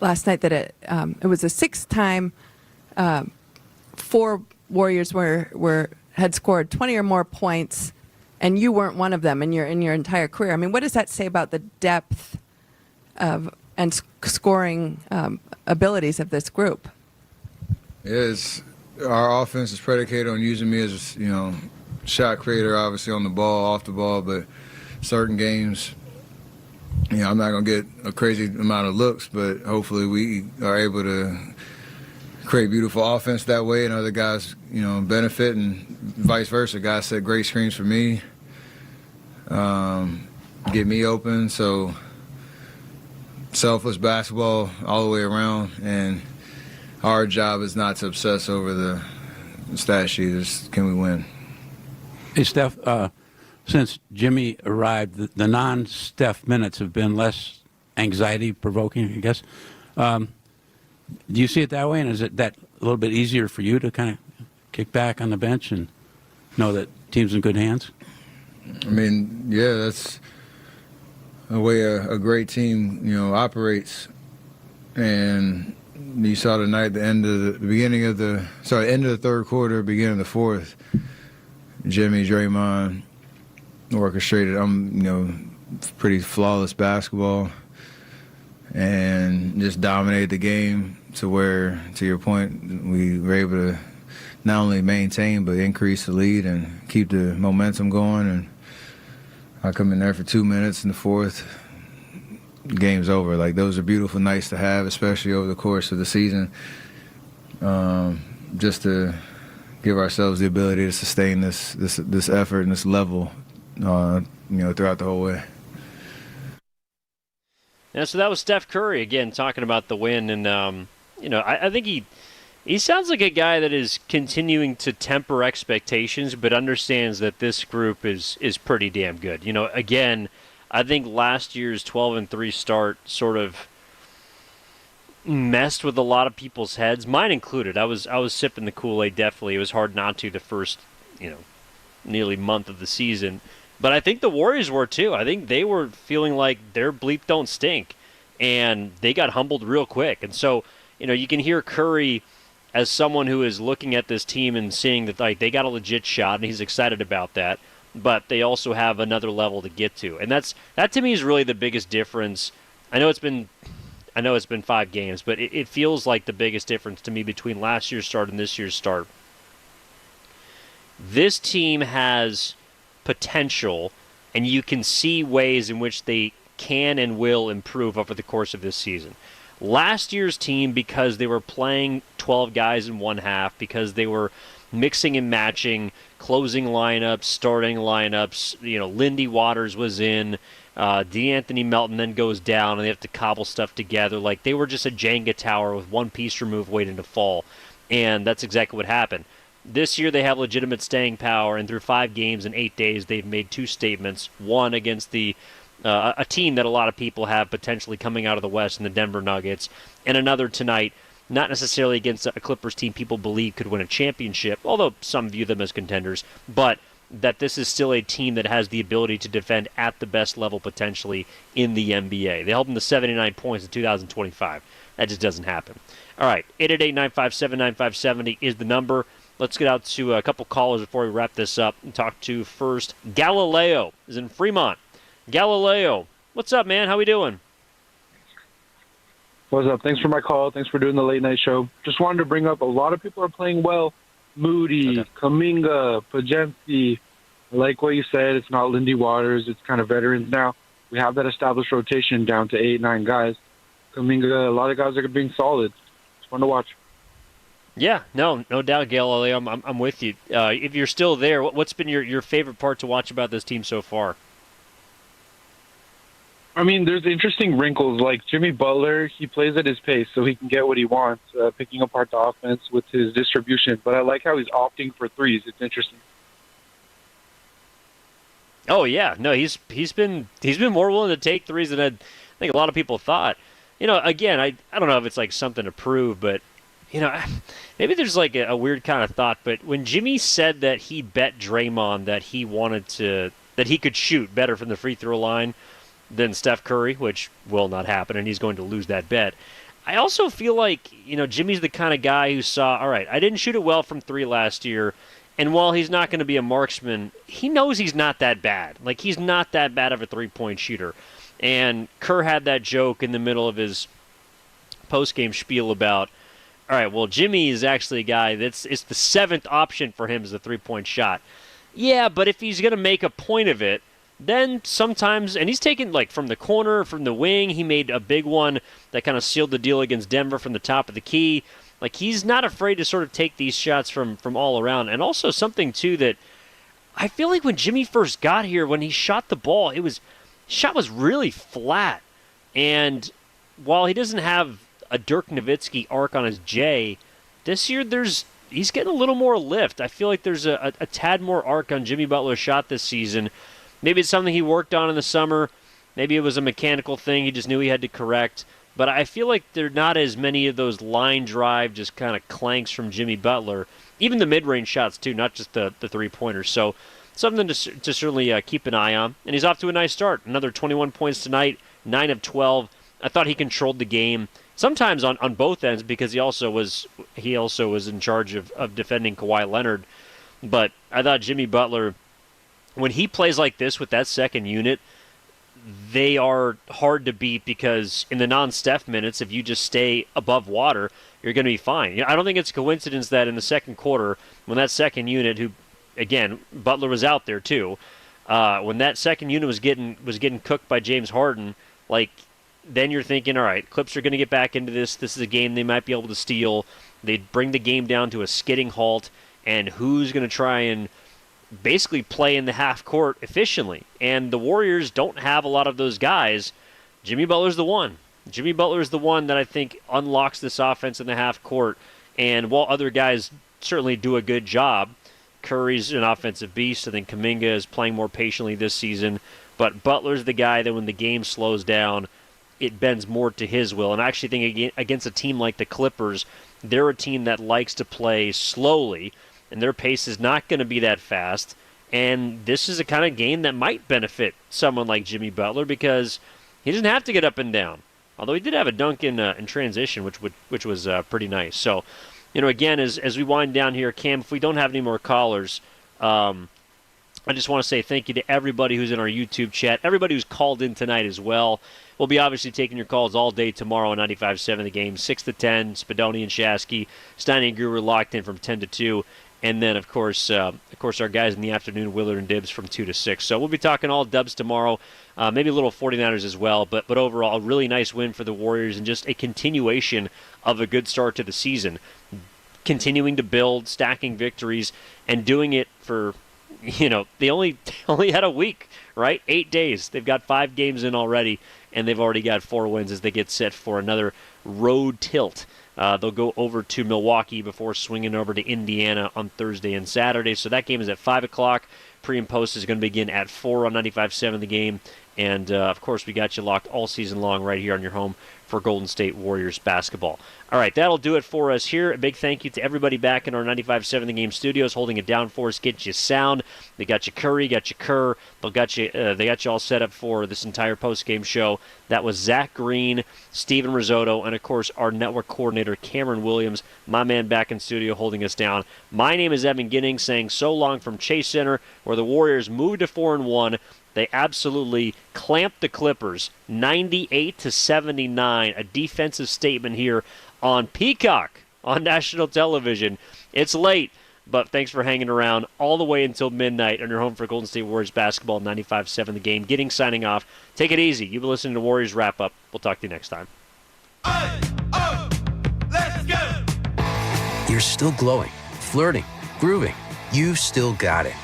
last night that it was the sixth time four Warriors had scored 20 or more points, and you weren't one of them in your entire career. I mean, what does that say about the depth of and scoring abilities of this group? Our offense is predicated on using me as shot creator, obviously on the ball, off the ball, but certain games, I'm not going to get a crazy amount of looks, but hopefully we are able to create beautiful offense that way, and other guys, benefit, and vice versa. Guys set great screens for me, get me open. So selfless basketball all the way around, and our job is not to obsess over the stat sheet. It's can we win? Hey, Steph, since Jimmy arrived, the non-Steph minutes have been less anxiety-provoking, I guess. Do you see it that way, and is it that a little bit easier for you to kind of kick back on the bench and know that team's in good hands? I mean, yeah, that's the way a great team, operates. And you saw tonight the end of the third quarter, beginning of the fourth. Jimmy, Draymond orchestrated, pretty flawless basketball, and just dominated the game to where, to your point, we were able to not only maintain but increase the lead and keep the momentum going. And I come in there for 2 minutes in the fourth, game's over. Like, those are beautiful nights to have, especially over the course of the season, just to give ourselves the ability to sustain this effort and this level, throughout the whole way. Yeah, so that was Steph Curry again talking about the win, and I think he sounds like a guy that is continuing to temper expectations, but understands that this group is pretty damn good. Again, I think last year's 12-3 start sort of messed with a lot of people's heads, mine included. I was sipping the Kool-Aid, definitely. It was hard not to the first, nearly month of the season. But I think the Warriors were too. I think they were feeling like their bleep don't stink, and they got humbled real quick. And so, you can hear Curry as someone who is looking at this team and seeing that like they got a legit shot, and he's excited about that. But they also have another level to get to, and that to me is really the biggest difference. I know it's been 5 games, but it feels like the biggest difference to me between last year's start and this year's start. This team has potential, and you can see ways in which they can and will improve over the course of this season. Last year's team, because they were playing 12 guys in one half, because they were mixing and matching, closing lineups, starting lineups, Lindy Waters was in, DeAnthony Melton then goes down, and they have to cobble stuff together. Like, they were just a Jenga tower with one piece removed waiting to fall, and that's exactly what happened. This year they have legitimate staying power, and through 5 games in 8 days they've made 2 statements. One against a team that a lot of people have potentially coming out of the West in the Denver Nuggets, and another tonight, not necessarily against a Clippers team people believe could win a championship, although some view them as contenders, but that this is still a team that has the ability to defend at the best level potentially in the NBA. They held them to 79 points in 2025. That just doesn't happen. All right, 888-957-9570 is the number. Let's get out to a couple callers before we wrap this up and talk to first. Galileo is in Fremont. Galileo, what's up, man? How we doing? What's up? Thanks for my call. Thanks for doing the late night show. Just wanted to bring up a lot of people are playing well. Moody, Kuminga, Pajemski. I like what you said. It's not Lindy Waters. It's kind of veterans now. We have that established rotation down to 8, 9 guys. Kuminga, a lot of guys are being solid. It's fun to watch. Yeah, no doubt, Gail. I'm with you. If you're still there, what's been your favorite part to watch about this team so far? I mean, there's interesting wrinkles. Like Jimmy Butler, he plays at his pace, so he can get what he wants, picking apart the offense with his distribution. But I like how he's opting for threes. It's interesting. Oh yeah, no, he's been more willing to take threes than I think a lot of people thought. Again, I don't know if it's like something to prove, but maybe there's like a weird kind of thought. But when Jimmy said that he bet Draymond that he could shoot better from the free throw line than Steph Curry, which will not happen, and he's going to lose that bet. I also feel like, Jimmy's the kind of guy who saw, all right, I didn't shoot it well from 3 last year, and while he's not going to be a marksman, he knows he's not that bad. Like, he's not that bad of a three-point shooter. And Kerr had that joke in the middle of his post-game spiel about, all right, well, Jimmy is actually a guy it's the 7th option for him as a three-point shot. Yeah, but if he's going to make a point of it, then sometimes, and he's taken like from the corner, from the wing, he made a big one that kind of sealed the deal against Denver from the top of the key. Like, he's not afraid to sort of take these shots from all around. And also something, too, that I feel like when Jimmy first got here, when he shot the ball, shot was really flat. And while he doesn't have a Dirk Nowitzki arc on his J, this year he's getting a little more lift. I feel like there's a tad more arc on Jimmy Butler's shot this season. Maybe it's something he worked on in the summer. Maybe it was a mechanical thing he just knew he had to correct. But I feel like there are not as many of those line drive just kind of clanks from Jimmy Butler. Even the mid-range shots, too, not just the three-pointers. So something to certainly keep an eye on. And he's off to a nice start. Another 21 points tonight, 9 of 12. I thought he controlled the game, sometimes on both ends, because he also was in charge of defending Kawhi Leonard. But I thought Jimmy Butler, when he plays like this with that second unit, they are hard to beat because in the non-Steph minutes, if you just stay above water, you're going to be fine. I don't think it's a coincidence that in the second quarter, when that second unit, who, again, Butler was out there too, when that second unit was getting cooked by James Harden, like, then you're thinking, all right, Clips are going to get back into this. This is a game they might be able to steal. They'd bring the game down to a skidding halt, and who's going to try and basically play in the half court efficiently? And the Warriors don't have a lot of those guys. Jimmy Butler's the one. Jimmy Butler is the one that I think unlocks this offense in the half court. And while other guys certainly do a good job, Curry's an offensive beast. I think Kuminga is playing more patiently this season. But Butler's the guy that when the game slows down, it bends more to his will. And I actually think against a team like the Clippers, they're a team that likes to play slowly, and their pace is not going to be that fast. And this is a kind of game that might benefit someone like Jimmy Butler because he doesn't have to get up and down. Although he did have a dunk in transition, which was pretty nice. So, again, as we wind down here, Cam, if we don't have any more callers, I just want to say thank you to everybody who's in our YouTube chat, everybody who's called in tonight as well. We'll be obviously taking your calls all day tomorrow on 95.7 The Game, 6 to 10, Spadoni and Shasky, Stein and Guru locked in from 10 to 2. And then, of course, our guys in the afternoon, Willard and Dibbs from 2 to 6. So we'll be talking all Dubs tomorrow, maybe a little 49ers as well. But overall, a really nice win for the Warriors and just a continuation of a good start to the season. Continuing to build, stacking victories, and doing it for, they only had a week, right? 8 days. They've got 5 games in already, and they've already got 4 wins as they get set for another road tilt. They'll go over to Milwaukee before swinging over to Indiana on Thursday and Saturday. So that game is at 5 o'clock. Pre and post is going to begin at 4 on 95.7 The Game. And, of course, we got you locked all season long right here on your home for Golden State Warriors basketball. All right, that'll do it for us here. A big thank you to everybody back in our 95.7 The Game studios holding it down for us, getting you sound. They got you Curry, got you Kerr. They got you all set up for this entire post-game show. That was Zach Green, Steven Risotto, and, of course, our network coordinator, Cameron Williams, my man back in studio holding us down. My name is Evan Ginning saying so long from Chase Center, where the Warriors moved to 4-1 They absolutely clamped the Clippers 98-79. A defensive statement here on Peacock on national television. It's late, but thanks for hanging around all the way until midnight on your home for Golden State Warriors basketball, 95.7 The Game. Signing off. Take it easy. You've been listening to Warriors Wrap Up. We'll talk to you next time. Let's go! You're still glowing, flirting, grooving. You've still got it.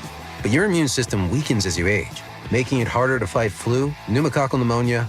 But your immune system weakens as you age, making it harder to fight flu, pneumococcal pneumonia,